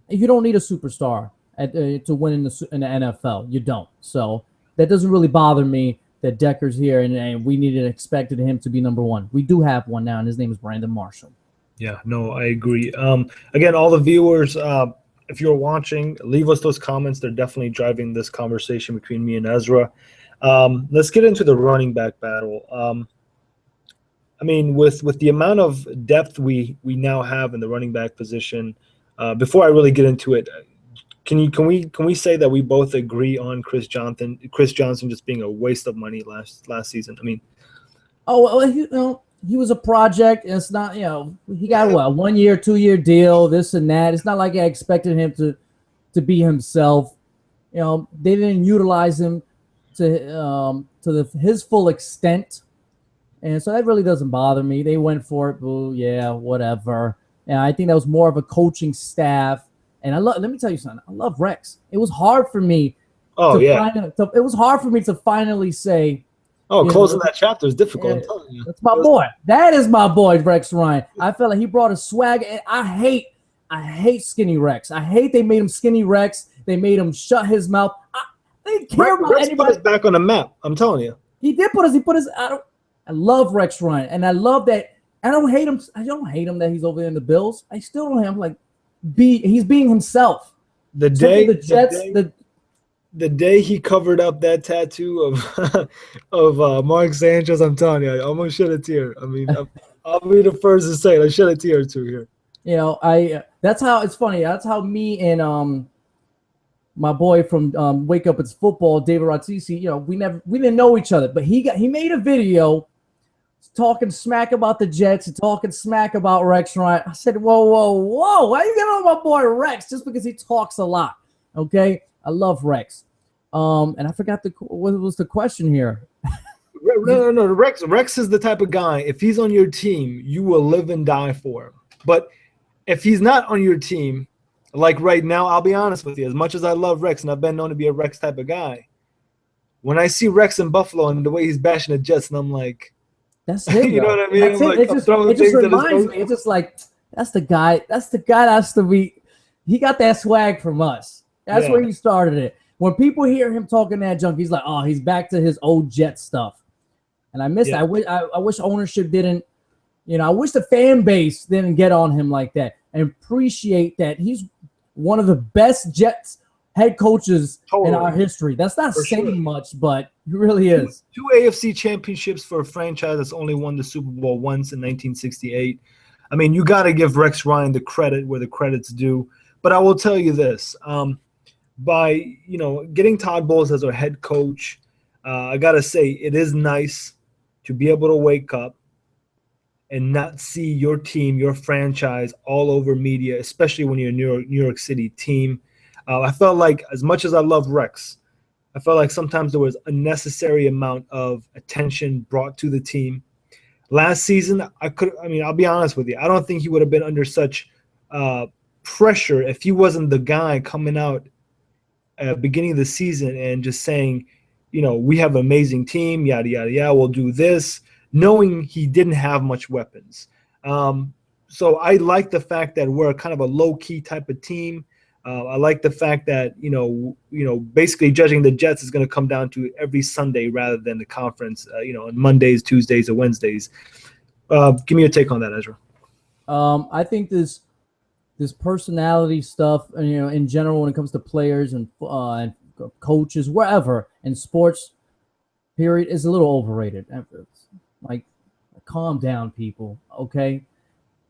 you don't need a superstar to win in the NFL. You don't. So that doesn't really bother me that Decker's here and we needed expected him to be number one. We do have one now, and his name is Brandon Marshall. Yeah, no, I agree. Again, all the viewers, if you're watching, leave us those comments. They're definitely driving this conversation between me and Ezra. Let's get into the running back battle. With the amount of depth we now have in the running back position, before I really get into it, can we say that we both agree on Chris Johnson just being a waste of money last season? He was a project. It's not, he got a 1 year, 2 year deal, this and that. It's not like I expected him to be himself. They didn't utilize him to his full extent. And so that really doesn't bother me. They went for it. Boo, yeah, whatever. And I think that was more of a coaching staff. And let me tell you something. I love Rex. It was hard for me. It was hard for me to finally say. Closing that chapter is difficult. I'm telling you. That's my boy. That is my boy, Rex Ryan. I felt like he brought a swag. And I hate skinny Rex. I hate they made him skinny Rex. They made him shut his mouth. They didn't care about Rex anybody. Put us back on the map. I'm telling you. He did put us. I love Rex Ryan, and I love that. I don't hate him. I don't hate him that he's over there in the Bills. I still don't hate him. Like, he's being himself. The day he covered up that tattoo of Mark Sanchez, I'm telling you, I almost shed a tear. I'll be the first to say it. I shed a tear or two here. That's how it's funny. That's how me and my boy from Wake Up It's Football, David Ratzisi, we didn't know each other, but he made a video talking smack about the Jets and talking smack about Rex Ryan. I said, whoa, why are you getting on my boy Rex just because he talks a lot? Okay, I love Rex. And I forgot what was the question here. No. Rex is the type of guy, if he's on your team, you will live and die for him. But if he's not on your team, like right now, I'll be honest with you, as much as I love Rex and I've been known to be a Rex type of guy, when I see Rex in Buffalo and the way he's bashing the Jets, and I'm like, that's him. You know what I mean? It just reminds me. It's just like, that's the guy that's to be. He got that swag from us. That's where he started it. When people hear him talking that junk, he's like, oh, he's back to his old Jet stuff. And I miss it. I wish ownership didn't, I wish the fan base didn't get on him like that and appreciate that he's one of the best Jets head coaches in our history. That's not saying much, but he really is. Two AFC championships for a franchise that's only won the Super Bowl once in 1968. You got to give Rex Ryan the credit where the credit's due. But I will tell you this. By getting Todd Bowles as our head coach, I got to say it is nice to be able to wake up and not see your team, your franchise all over media, especially when you're a New York City team. I felt like, as much as I love Rex, I felt like sometimes there was a unnecessary amount of attention brought to the team. Last season, I'll be honest with you, I don't think he would have been under such pressure if he wasn't the guy coming out at beginning of the season and just saying, we have an amazing team, yada, yada, yada, we'll do this, knowing he didn't have much weapons. So I like the fact that we're kind of a low-key type of team. I like the fact that, basically judging the Jets is going to come down to every Sunday rather than the conference, on Mondays, Tuesdays, or Wednesdays. Give me your take on that, Ezra. I think this personality stuff, in general, when it comes to players and coaches, wherever in sports, period, is a little overrated. Like, calm down, people. Okay,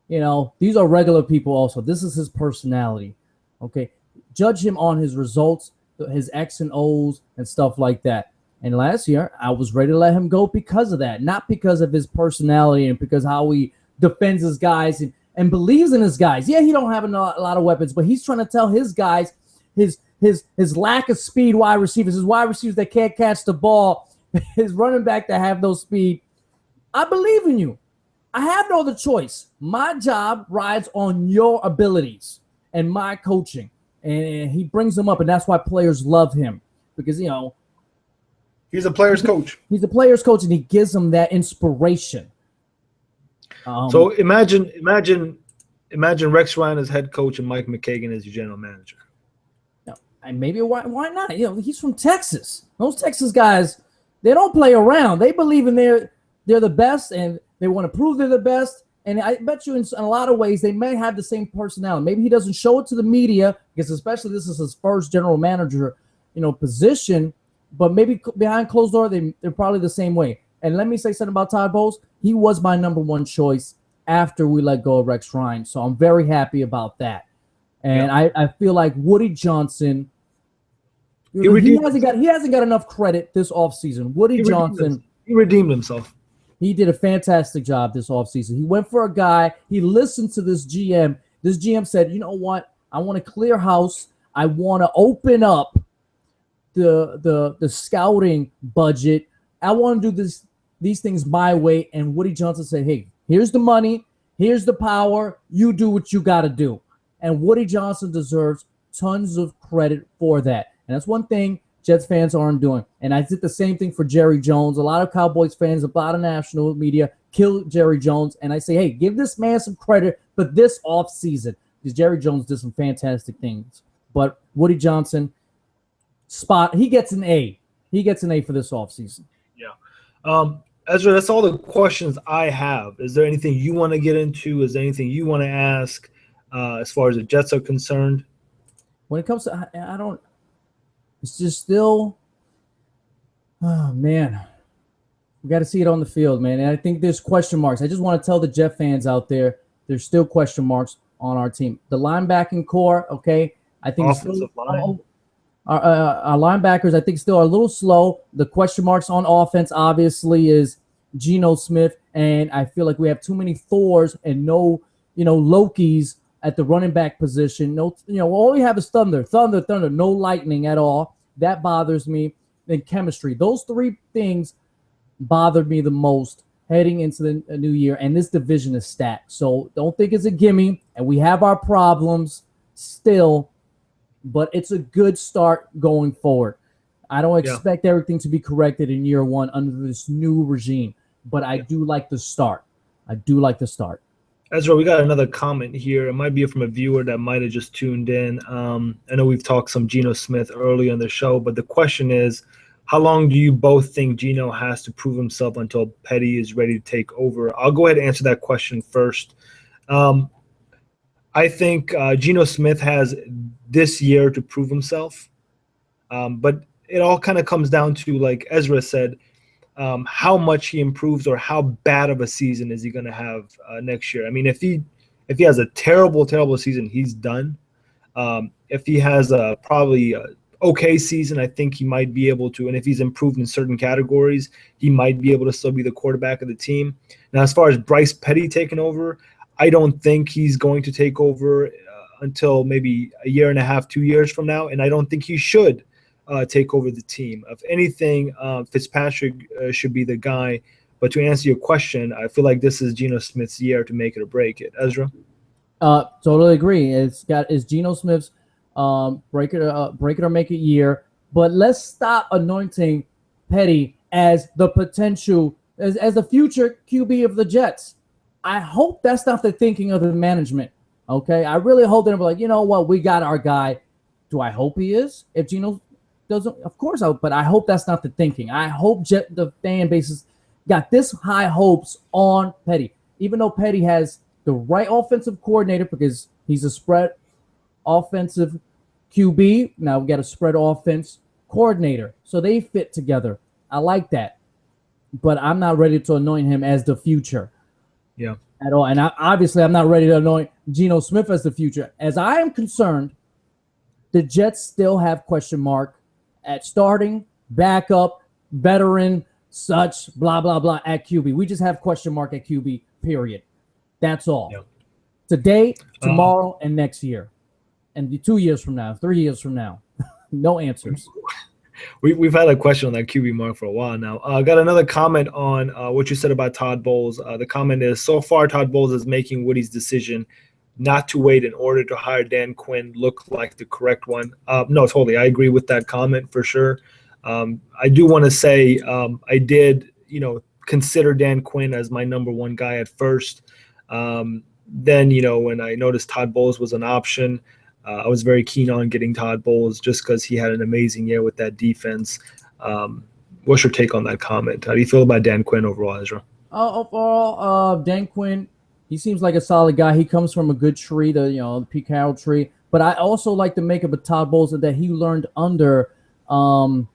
these are regular people. Also, this is his personality. Okay, judge him on his results, his X and O's, and stuff like that. And last year, I was ready to let him go because of that, not because of his personality and because how he defends his guys and believes in his guys. Yeah, he don't have a lot of weapons, but he's trying to tell his guys his lack of speed wide receivers, his wide receivers that can't catch the ball, his running back that have no speed. I believe in you. I have no other choice. My job rides on your abilities and my coaching. And he brings them up, and that's why players love him because, he's a player's coach. He's a player's coach, and he gives them that inspiration. So imagine Rex Ryan as head coach and Mike McKagan as your general manager. And maybe why not? He's from Texas. Those Texas guys, they don't play around. They believe in they're the best, and they want to prove they're the best. And I bet you in a lot of ways they may have the same personality. Maybe he doesn't show it to the media because especially this is his first general manager, position. But maybe behind closed door, they're probably the same way. And let me say something about Todd Bowles. He was my number one choice after we let go of Rex Ryan. So I'm very happy about that. And yeah. I feel like Woody Johnson, he hasn't got enough credit this offseason. He redeemed himself. He did a fantastic job this offseason. He went for a guy. He listened to this GM. This GM said, you know what? I want to clear house. I want to open up the scouting budget. I want to do these things my way. And Woody Johnson said, hey, here's the money. Here's the power. You do what you got to do. And Woody Johnson deserves tons of credit for that. And that's one thing Jets fans aren't doing. And I did the same thing for Jerry Jones. A lot of Cowboys fans, a lot of national media kill Jerry Jones. And I say, hey, give this man some credit for this offseason because Jerry Jones did some fantastic things. But Woody Johnson, he gets an A. He gets an A for this offseason. Yeah. Ezra, that's all the questions I have. Is there anything you want to get into? Is there anything you want to ask as far as the Jets are concerned? When it comes to, I don't. It's just still, oh, man. We got to see it on the field, man. And I think there's question marks. I just want to tell the Jet fans out there, there's still question marks on our team. The linebacking core, okay, I think our linebackers, I think, still are a little slow. The question marks on offense, obviously, is Geno Smith. And I feel like we have too many Thors and no, Lokis at the running back position. No, all we have is thunder, no lightning at all. That bothers me. And chemistry. Those three things bothered me the most heading into the new year. And this division is stacked. So don't think it's a gimme. And we have our problems still, but it's a good start going forward. I don't expect everything to be corrected in year one under this new regime, but I do like the start. Ezra, we got another comment here. It might be from a viewer that might have just tuned in. I know we've talked some Geno Smith early on the show, but the question is, how long do you both think Geno has to prove himself until Petty is ready to take over? I'll go ahead and answer that question first. I think Geno Smith has this year to prove himself, but it all kind of comes down to, like Ezra said, how much he improves or how bad of a season is he going to have next year. I mean, if he has a terrible season, he's done. If he has probably a okay season, I think he might be able to, and if he's improved in certain categories, he might be able to still be the quarterback of the team. Now, as far as Bryce Petty taking over, I don't think he's going to take over until maybe a year and a half, 2 years from now, and I don't think he should take over the team. If anything, Fitzpatrick should be the guy. But to answer your question, I feel like this is Geno Smith's year to make it or break it. Ezra? Totally agree. It's Geno Smith's break it or make it year. But let's stop anointing Petty as the potential as the future QB of the Jets. I hope that's not the thinking of the management. Okay, I really hope they're like, you know what, we got our guy. Do I hope he is? If Geno doesn't, of course, but I hope that's not the thinking. I hope the fan bases got this high hopes on Petty, even though Petty has the right offensive coordinator because he's a spread offensive QB. Now we got a spread offense coordinator, so they fit together. I like that, but I'm not ready to anoint him as the future. Yeah. At all. And obviously, I'm not ready to anoint Geno Smith as the future. As I am concerned, the Jets still have question mark at starting, backup, veteran, such, blah, blah, blah, at QB. We just have question mark at QB, period. That's all. Yeah. Today, tomorrow, and next year. And 2 years from now, 3 years from now. No answers. We've had a question on that QB mark for a while now. I got another comment on what you said about Todd Bowles. The comment is, so far Todd Bowles is making Woody's decision not to wait in order to hire Dan Quinn look like the correct one. No, totally. I agree with that comment for sure. I do want to say I did, consider Dan Quinn as my number one guy at first. Then, when I noticed Todd Bowles was an option, I was very keen on getting Todd Bowles just because he had an amazing year with that defense. What's your take on that comment? How do you feel about Dan Quinn overall, Ezra? Overall, Dan Quinn, he seems like a solid guy. He comes from a good tree, the Pete Carroll tree. But I also like the makeup of Todd Bowles that he learned under the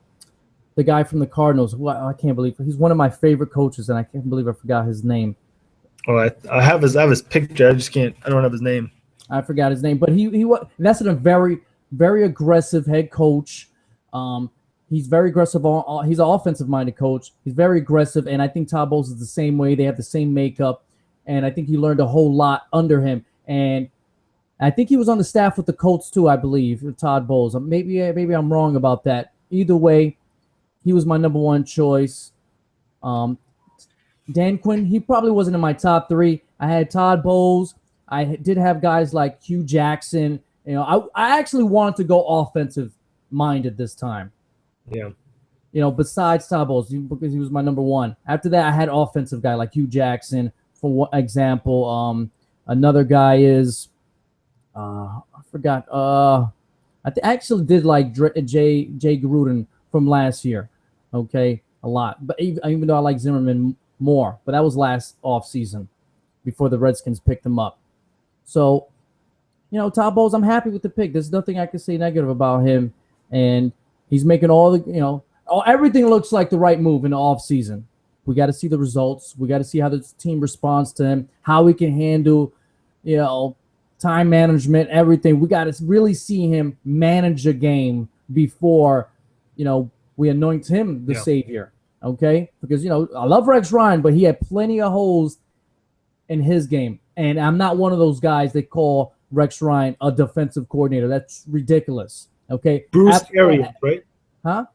guy from the Cardinals. Who I can't believe he's one of my favorite coaches, and I can't believe I forgot his name. Oh, I have his picture. I don't have his name. I forgot his name, but he was. That's a very, very aggressive head coach. He's very aggressive. He's an offensive-minded coach. He's very aggressive, and I think Todd Bowles is the same way. They have the same makeup, and I think he learned a whole lot under him. And I think he was on the staff with the Colts too, I believe. Todd Bowles. Maybe I'm wrong about that. Either way, he was my number one choice. Dan Quinn, he probably wasn't in my top three. I had Todd Bowles. I did have guys like Hugh Jackson. I actually wanted to go offensive-minded this time. Yeah. Besides Todd Bowles, because he was my number one. After that, I had offensive guy like Hugh Jackson, for example. Another guy is, I forgot. I actually did like Jay Gruden from last year. Okay, a lot. But even though I like Zimmerman more, but that was last offseason before the Redskins picked him up. So, Todd Bowles, I'm happy with the pick. There's nothing I can say negative about him. And he's making all the, everything looks like the right move in the offseason. We got to see the results. We got to see how the team responds to him, how we can handle, time management, everything. We got to really see him manage a game before, we anoint him the savior. Okay? Because, I love Rex Ryan, but he had plenty of holes in his game. And I'm not one of those guys that call Rex Ryan a defensive coordinator. That's ridiculous. Okay. Bruce Arians, right? Huh?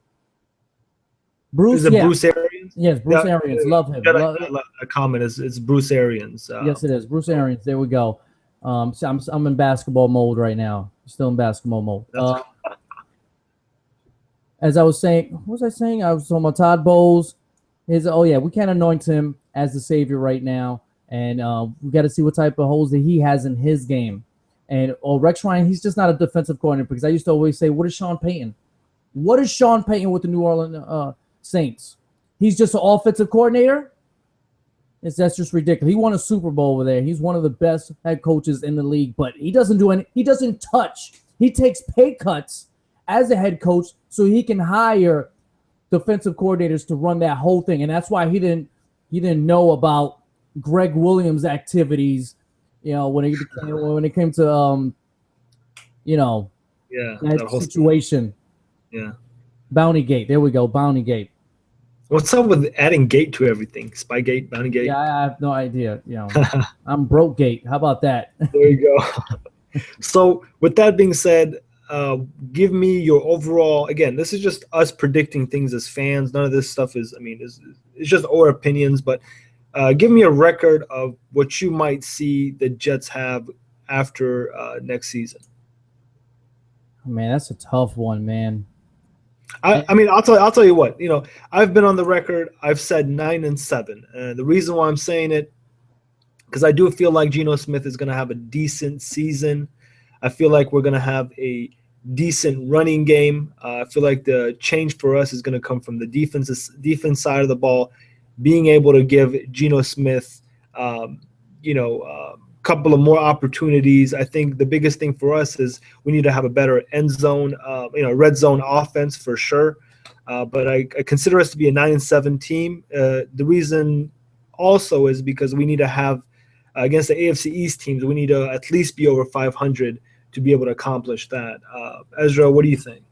Bruce. Is it Bruce Arians? Yes, Bruce Arians. Love him. A comment is it's Bruce Arians. Yes, it is. Bruce Arians. There we go. So I'm in basketball mode right now. Still in basketball mode. As I was saying, what was I saying? I was talking about Todd Bowles. We can't anoint him as the savior right now. And we got to see what type of holes that he has in his game. And Rex Ryan, he's just not a defensive coordinator because I used to always say, what is Sean Payton? What is Sean Payton with the New Orleans Saints? He's just an offensive coordinator? That's just ridiculous. He won a Super Bowl over there. He's one of the best head coaches in the league, but he doesn't do any. He doesn't touch. He takes pay cuts as a head coach so he can hire defensive coordinators to run that whole thing. And that's why he didn't know about Greg Williams' activities, when it came to that whole situation. Yeah. Bountygate. There we go. Bountygate. What's up with adding gate to everything? Spygate, Bountygate? Yeah, I have no idea. I'm broke gate. How about that? There you go. So with that being said, give me your overall, again, this is just us predicting things as fans. None of this stuff is, it's just our opinions, but give me a record of what you might see the Jets have after next season? Man, that's a tough one, man. I mean, I'll tell you what. I've been on the record. I've said 9-7, and the reason why I'm saying it, because I do feel like Geno Smith is going to have a decent season. I feel like we're going to have a decent running game. I feel like the change for us is going to come from the defense side of the ball, being able to give Geno Smith, couple of more opportunities. I think the biggest thing for us is we need to have a better end zone, red zone offense for sure. But I consider us to be a 9-7 team. The reason also is because we need to have against the AFC East teams, we need to at least be over 500 to be able to accomplish that. Ezra, what do you think?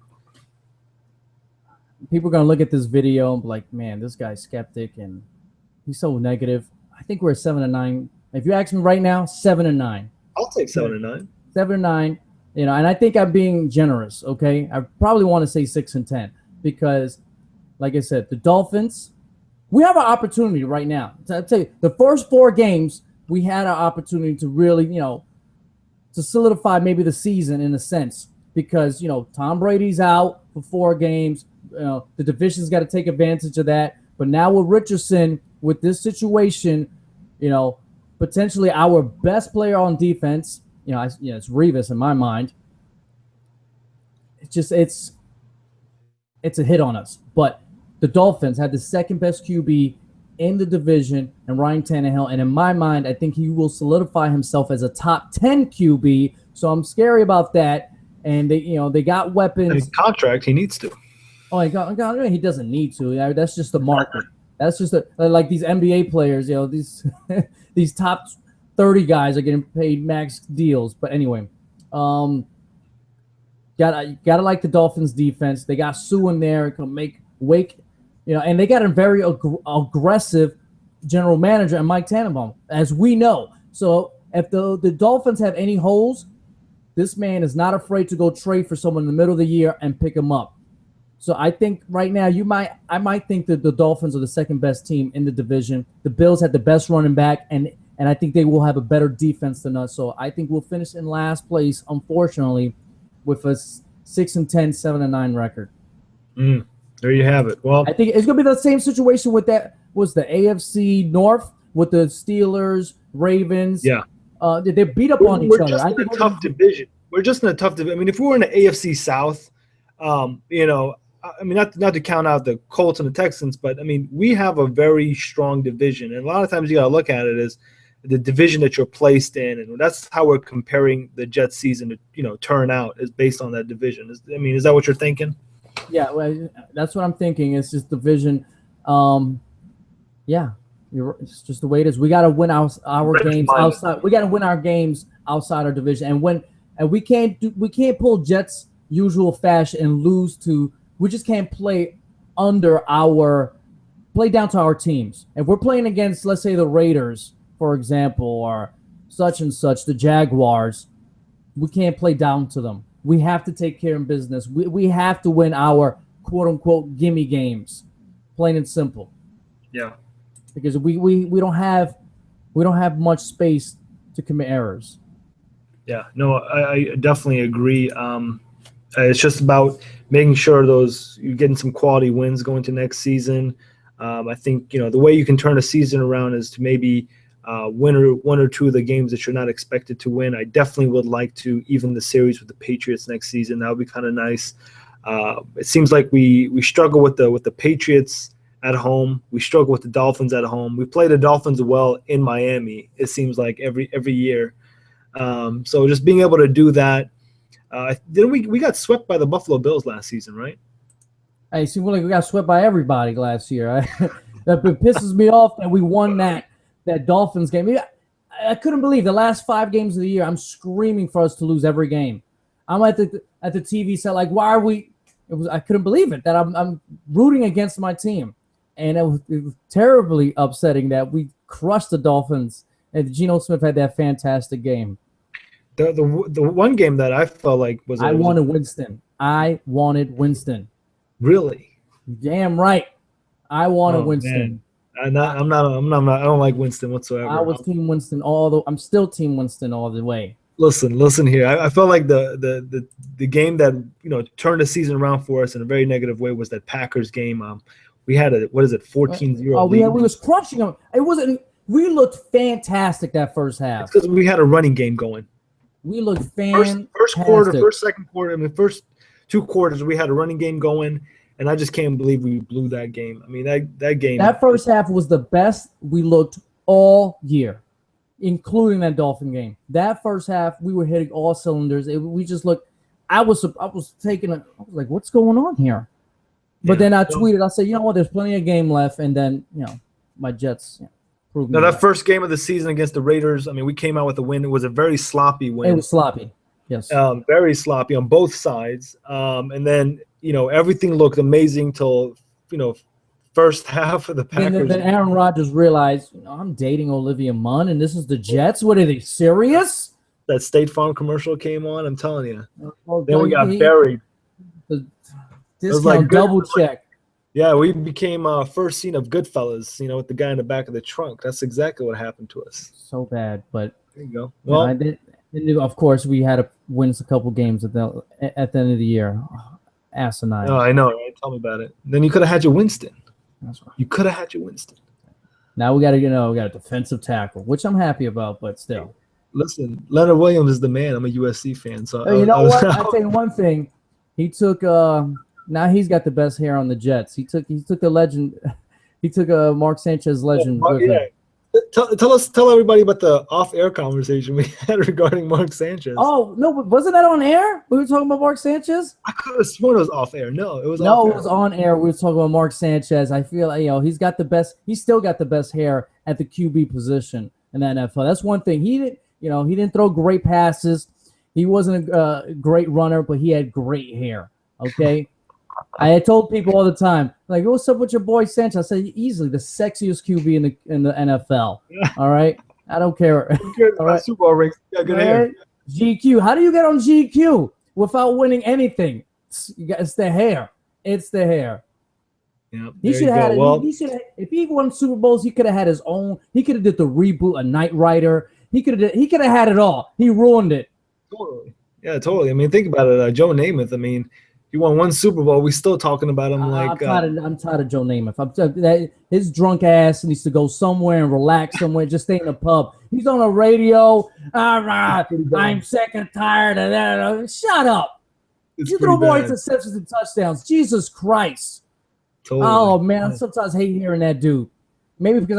People are going to look at this video and be like, man, this guy's skeptic and he's so negative. I think we're 7-9. If you ask me right now, 7-9. I'll take 7-9. 7-9, and I think I'm being generous, okay? I probably want to say 6-10 because, like I said, the Dolphins, we have an opportunity right now. I'll tell you, the first 4 games, we had an opportunity to really, to solidify maybe the season in a sense because, Tom Brady's out for 4 games. The division's got to take advantage of that. But now with Richardson, with this situation, potentially our best player on defense, it's Revis in my mind. It's a hit on us. But the Dolphins had the second best QB in the division, and Ryan Tannehill. And in my mind, I think he will solidify himself as a top 10 QB. So I'm scary about that. And they got weapons. His contract, he needs to. Oh, God, he doesn't need to. That's just the market. That's just like these NBA players. These these top 30 guys are getting paid max deals. But anyway, gotta like the Dolphins defense. They got Sue in there. It can make Wake, and they got a very aggressive general manager and Mike Tannenbaum, as we know. So if the Dolphins have any holes, this man is not afraid to go trade for someone in the middle of the year and pick him up. So I think right now I might think that the Dolphins are the second best team in the division. The Bills had the best running back, and I think they will have a better defense than us. So I think we'll finish in last place, unfortunately, with a 6-10, 7-9 record. There you have it. Well, I think it's going to be the same situation with that. Was the AFC North with the Steelers, Ravens? Yeah, they beat up on each other. I think tough division. We're just in a tough division. I mean, if we were in the AFC South, not to count out the Colts and the Texans, but I mean, we have a very strong division, and a lot of times you got to look at it as the division that you're placed in, and that's how we're comparing the Jets season to turn out is based on that division. Is that what you're thinking? Yeah, well, that's what I'm thinking. It's just division. It's just the way it is. We got to win our games outside. We got to win our games outside our division, and we can't pull Jets usual fashion and lose to. We just can't play down to our teams. If we're playing against, let's say, the Raiders, for example, or such and such, the Jaguars, we can't play down to them. We have to take care of business. We have to win our quote unquote gimme games, plain and simple. Yeah, because we don't have much space to commit errors. Yeah, no, I definitely agree. It's just about making sure you're getting some quality wins going to next season. I think the way you can turn a season around is to maybe win one or two of the games that you're not expected to win. I definitely would like to even the series with the Patriots next season. That would be kind of nice. It seems like we struggle with the Patriots at home. We struggle with the Dolphins at home. We play the Dolphins well in Miami. It seems like every year. So just being able to do that. Then we got swept by the Buffalo Bills last season, right? Hey, seems like we got swept by everybody last year. That pisses me off that we won that Dolphins game. I couldn't believe the last 5 games of the year. I'm screaming for us to lose every game. I'm at the TV set like, why are we? I couldn't believe it that I'm rooting against my team, and it was terribly upsetting that we crushed the Dolphins and Geno Smith had that fantastic game. The one game that I felt like was I wanted Winston. Really? Damn right. I wanted Winston. Man. I don't like Winston whatsoever. I was Team Winston I'm still Team Winston all the way. Listen here. I felt like the game that turned the season around for us in a very negative way was that Packers game. We had a 14-0 Oh, lead. we was crushing them. It wasn't. We looked fantastic that first half. It's because we had a running game going. We looked fantastic. First quarter, second quarter. I mean, first 2 quarters, we had a running game going, and I just can't believe we blew that game. I mean, that game. That first half was the best we looked all year, including that Dolphin game. That first half, we were hitting all cylinders. We just looked. I was like, what's going on here? But then I tweeted. I said, you know what? There's plenty of game left, and then my Jets proved me. Now that first game of the season against the Raiders, I mean, we came out with a win. It was a very sloppy win. It was sloppy. Yes. Very sloppy on both sides. And then everything looked amazing till first half of the Packers. And then Aaron Rodgers realized, I'm dating Olivia Munn, and this is the Jets. What are they, serious? That State Farm commercial came on. I'm telling you. Oh, then we got buried. Discount double check. Yeah, we became first scene of Goodfellas, with the guy in the back of the trunk. That's exactly what happened to us. So bad, but there you go. Well, of course, we had to win a couple games at the end of the year. Asinine. Oh, I know, right? Tell me about it. Then you could have had your Winston. That's right. You could have had your Winston. Now we got a defensive tackle, which I'm happy about, but still. Listen, Leonard Williams is the man. I'm a USC fan, so what? I'll tell you one thing. He took. Now he's got the best hair on the Jets. He took the legend. He took a Mark Sanchez legend. Tell everybody about the off-air conversation we had regarding Mark Sanchez. Oh no, wasn't that on air? We were talking about Mark Sanchez. I could have sworn it was off-air. No, it was. No, it was on air. We were talking about Mark Sanchez. I feel he's got the best. He's still got the best hair at the QB position in the NFL. That's one thing. He didn't throw great passes. He wasn't a great runner, but he had great hair. Okay. I had told people all the time, like, what's up with your boy Sanchez? I said, easily the sexiest QB in the NFL. All right? I don't care. Who cares about Super Bowl rings? Yeah, good hair. GQ. How do you get on GQ without winning anything? It's the hair. It's the hair. Yeah, he should have had it. If he won Super Bowls, he could have had his own. He could have did the reboot, a Knight Rider. He could have had it all. He ruined it. Totally. Yeah, totally. I mean, think about it. Joe Namath. I mean, he won 1 Super Bowl. We still talking about him like. I'm tired of Joe Namath. His drunk ass needs to go somewhere and relax somewhere. Just stay in the pub. He's on the radio. I'm sick and tired of that. Shut up. You throw more interceptions and touchdowns. Jesus Christ. Totally. Oh man, I sometimes hate hearing that dude. Maybe because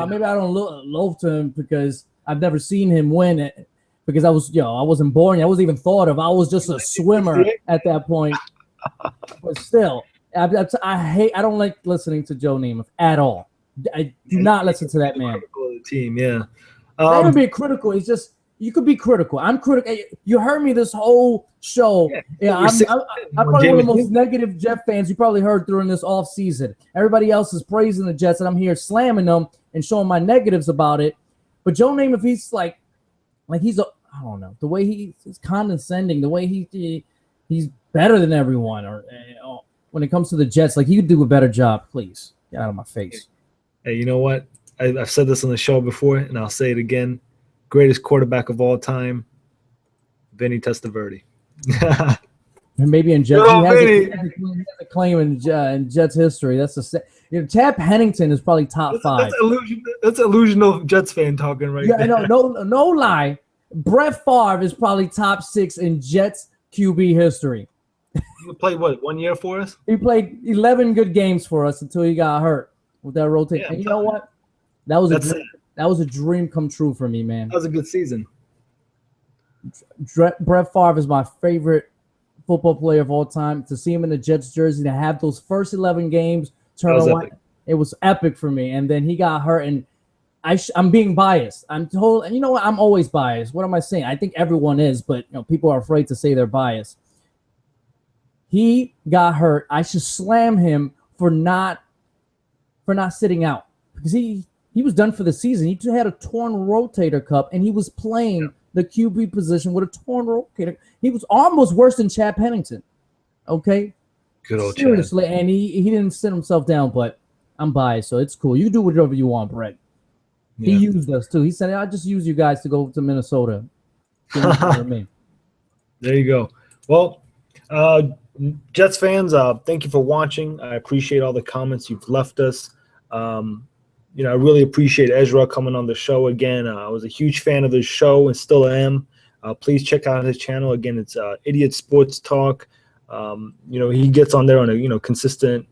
maybe I don't love to him because I've never seen him win it. Because I wasn't born. I wasn't even thought of. I was just a swimmer at that point. But still, I don't like listening to Joe Namath at all. I do not listen to that man. Critical of the team, yeah. Not even being critical. It's just you could be critical. I'm critical. You heard me this whole show. Yeah, I'm probably one of the most negative Jet fans you probably heard during this offseason. Everybody else is praising the Jets, and I'm here slamming them and showing my negatives about it. But Joe Namath, he's like he's I don't know, the way he's condescending, the way he's better than everyone, or when it comes to the Jets, like he could do a better job. Please get out of my face. Hey, you know what? I've said this on the show before, and I'll say it again. Greatest quarterback of all time, Vinny Testaverde. And maybe in Jets, he has a claim in Jets history. That's Chap Hennington is probably top 5. That's illusional Jets fan talking right there. No lie. Brett Favre is probably top 6 in Jets QB history. He played 1 year for us? He played 11 good games for us until he got hurt with that rotation. And you know what? That was a dream come true for me, man. That was a good season. Brett Favre is my favorite football player of all time. To see him in the Jets jersey, to have those first 11 games turn around, it was epic for me. And then he got hurt, and I'm being biased. I'm told, and you know what? I'm always biased. What am I saying? I think everyone is, but people are afraid to say they're biased. He got hurt. I should slam him for not sitting out because he was done for the season. He had a torn rotator cuff, and he was playing the QB position with a torn rotator. He was almost worse than Chap Hennington. Okay, good old seriously, Chad. And he didn't sit himself down, but I'm biased, so it's cool. You do whatever you want, Brett. Yeah. He used us too. He said, "I'll just use you guys to go to Minnesota." For me. There you go. Well, Jets fans, thank you for watching. I appreciate all the comments you've left us. I really appreciate Ezra coming on the show again. I was a huge fan of the show and still am. Please check out his channel. Again, it's Idiot Sports Talk. He gets on there on a consistent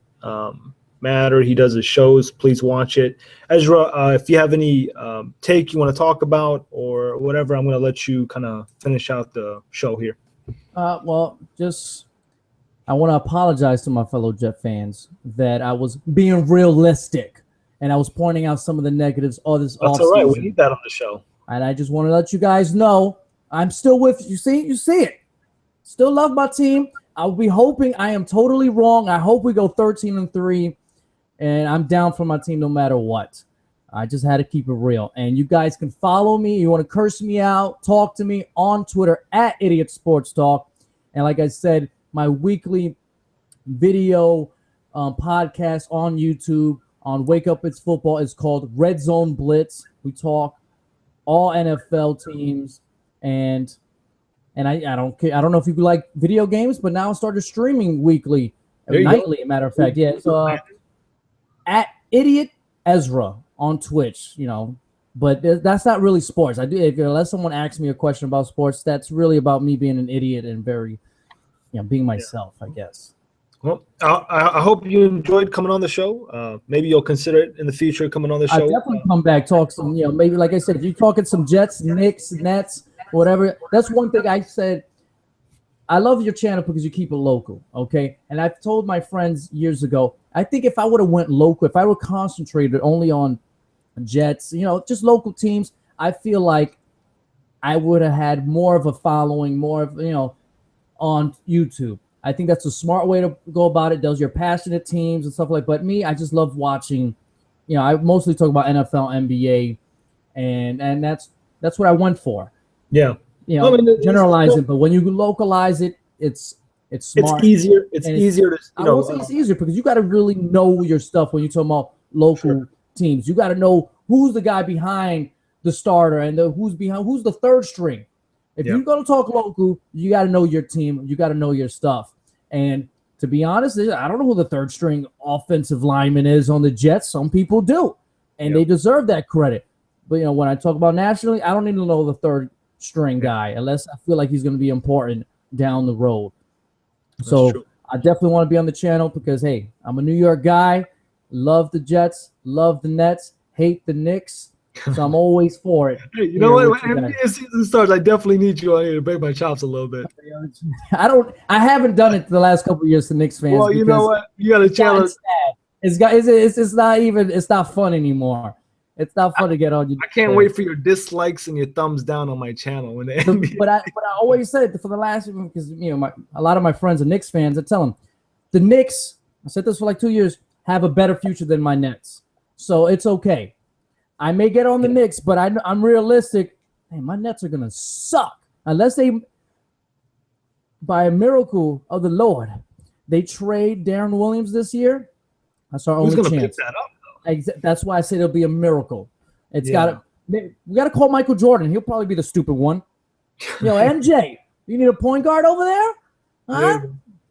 matter. He does his shows. Please watch it. Ezra, if you have any take you want to talk about or whatever, I'm going to let you kind of finish out the show here. I want to apologize to my fellow Jet fans that I was being realistic and I was pointing out some of the negatives of this offseason. That's all right. We need that on the show. And I just want to let you guys know I'm still with you. You see it. Still love my team. I'll be hoping I am totally wrong. I hope we go 13-3, and I'm down for my team no matter what. I just had to keep it real. And you guys can follow me. You want to curse me out, talk to me on Twitter at Idiot Sports Talk. And like I said, my weekly video podcast on YouTube on Wake Up It's Football is called Red Zone Blitz. We talk all NFL teams, and I don't care. I don't know if you like video games, but now I started streaming weekly, nightly. Go. Matter of fact, yeah. So at Idiot Ezra on Twitch, but that's not really sports. Unless someone asks me a question about sports, that's really about me being an idiot and very, being myself, I guess. Well, I hope you enjoyed coming on the show. Maybe you'll consider it in the future coming on the show. I'll definitely come back, talk some, maybe like I said, if you're talking some Jets, Knicks, Nets, whatever. That's one thing I said. I love your channel because you keep it local, okay? And I've told my friends years ago, I think if I would have went local, if I would concentrated only on Jets, just local teams, I feel like I would have had more of a following, more of, on YouTube. I think that's a smart way to go about it. Those your passionate teams and stuff like that. But me, I just love watching, I mostly talk about NFL, NBA, and that's what I went for. Yeah. Generalizing, but when you localize it, it's smart. It's easier. It's easier to, I will say it's easier because you got to really know your stuff when you talk about local teams. You got to know who's the guy behind the starter and who's the third string. If you're going to talk local, you got to know your team. You got to know your stuff. And to be honest, I don't know who the third string offensive lineman is on the Jets. Some people do, and they deserve that credit. But, when I talk about nationally, I don't even know the third string guy unless I feel like he's going to be important down the road. So I definitely want to be on the channel because, hey, I'm a New York guy. Love the Jets. Love the Nets. Hate the Knicks. So I'm always for it. Hey, you know what? When NBA season starts, I definitely need you on here to break my chops a little bit. I haven't done it the last couple of years to Knicks fans. Well, you know what? You got a challenge. It's not fun anymore. It's not fun to get on. I can't wait for your dislikes and your thumbs down on my channel when the NBA. But I always said for the last, because a lot of my friends are Knicks fans. I tell them the Knicks. I said this for like 2 years. Have a better future than my Nets. So it's okay. I may get on the Knicks, but I'm realistic. Hey, my Nets are going to suck. Unless they, by a miracle of the Lord, they trade Darren Williams this year. That's our only chance. Who's going to pick that up, though? That's why I say it'll be a miracle. We got to call Michael Jordan. He'll probably be the stupid one. MJ, you need a point guard over there? Huh?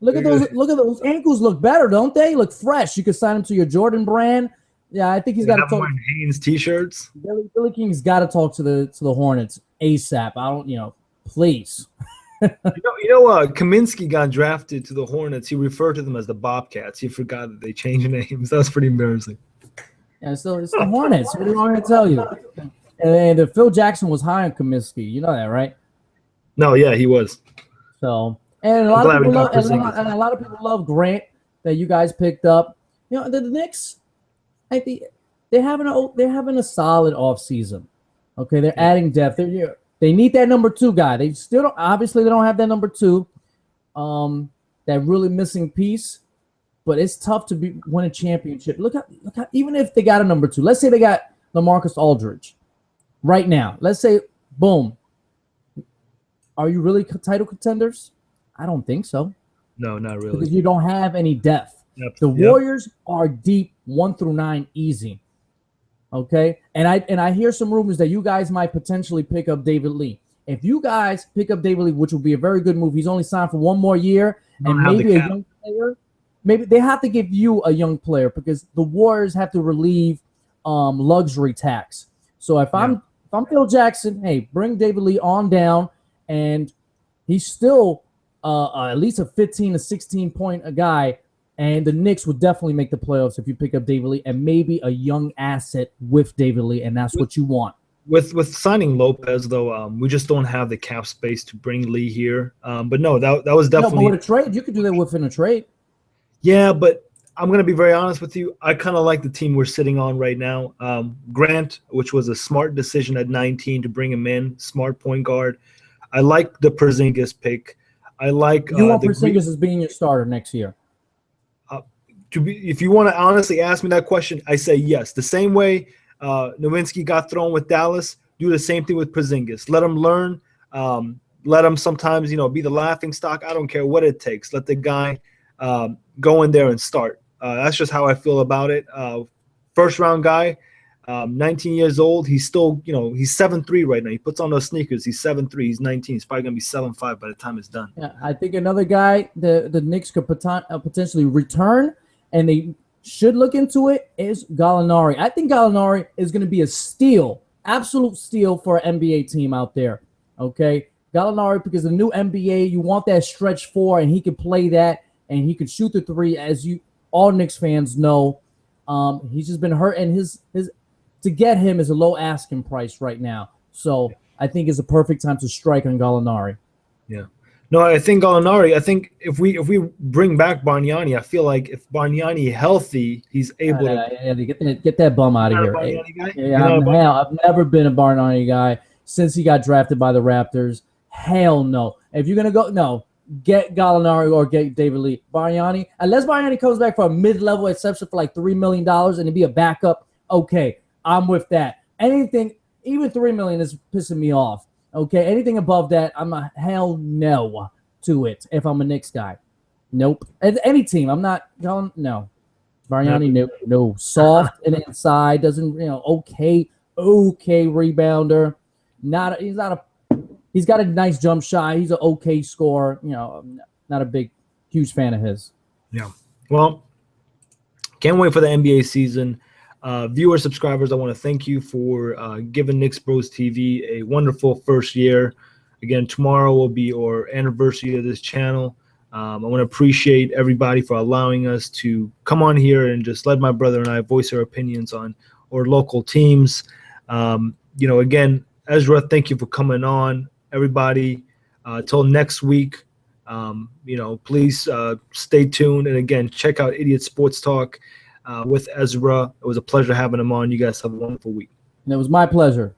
Look at those ankles. Look better, don't they? Look fresh. You could sign him to your Jordan brand. Yeah, I think he's got to talk. Hanes t-shirts. Billy King's got to talk to the Hornets ASAP. Please. Kaminsky got drafted to the Hornets. He referred to them as the Bobcats. He forgot that they changed names. That was pretty embarrassing. Yeah, so it's the Hornets. What do you want me to tell you? And Phil Jackson was high on Kaminsky. You know that, right? No, yeah, he was. So, and a lot of people love Grant that you guys picked up. The Knicks. I think they're having a solid offseason. Okay, they're adding depth. They need that number 2 guy. They still don't. Obviously, they don't have that number 2. That really missing piece. But it's tough to win a championship. Look how even if they got a number 2. Let's say they got LaMarcus Aldridge right now. Let's say boom. Are you really title contenders? I don't think so. No, not really. Because you don't have any depth. The Warriors are deep 1 through 9 easy. Okay? And I hear some rumors that you guys might potentially pick up David Lee. If you guys pick up David Lee, which will be a very good move, he's only signed for 1 more year, and maybe a young player. Maybe they have to give you a young player because the Warriors have to relieve luxury tax. So if I'm Phil Jackson, hey, bring David Lee on down, and he's still at least a 15 to 16 point a guy, and the Knicks would definitely make the playoffs if you pick up David Lee and maybe a young asset with David Lee, and that's what you want. With signing Lopez, though, we just don't have the cap space to bring Lee here. But no, that was definitely. No, but with a trade, you could do that within a trade. Yeah, but I'm going to be very honest with you. I kind of like the team we're sitting on right now. Grant, which was a smart decision at 19 to bring him in, smart point guard. I like the Porzingis pick. I like you want Porzingis as being your starter next year. If you want to honestly ask me that question, I say yes. The same way Nowinski got thrown with Dallas, do the same thing with Porzingis. Let him learn. Let him sometimes, be the laughing stock. I don't care what it takes. Let the guy go in there and start. That's just how I feel about it. First-round guy, 19 years old. He's still, he's 7'3" right now. He puts on those sneakers. He's 7'3". He's 19. He's probably going to be 7'5" by the time it's done. Yeah, I think another guy the Knicks could potentially return, and they should look into it, is Gallinari. I think Gallinari is going to be a steal, absolute steal for an NBA team out there. Okay, Gallinari, because the new NBA, you want that stretch four, and he can play that, and he can shoot the three, as all Knicks fans know. He's just been hurt, and his to get him is a low asking price right now. So I think it's a perfect time to strike on Gallinari. Yeah. No, I think Gallinari. I think if we bring back Bargnani, I feel like if Bargnani healthy, he's able to get that bum out of here. I've never been a Bargnani guy since he got drafted by the Raptors. Hell no. If you're gonna go, no, get Gallinari or get David Lee. Bargnani, unless Bargnani comes back for a mid-level exception for like $3 million and to be a backup, okay, I'm with that. Anything, even $3 million is pissing me off. Okay, anything above that, I'm a hell no to it if I'm a Knicks guy. Nope. Any team, I'm not going, no. Bargnani, no. Soft and inside, doesn't, okay rebounder. He's got a nice jump shot. He's an okay scorer. Not a huge fan of his. Yeah. Well, can't wait for the NBA season. Viewers, subscribers, I want to thank you for giving Knicks Bros TV a wonderful first year. Again, tomorrow will be our anniversary of this channel. I want to appreciate everybody for allowing us to come on here and just let my brother and I voice our opinions on our local teams. Again, Ezra, thank you for coming on. Everybody, till next week, please stay tuned. And again, check out Idiot Sports Talk with Ezra. It was a pleasure having him on. You guys have a wonderful week. And it was my pleasure.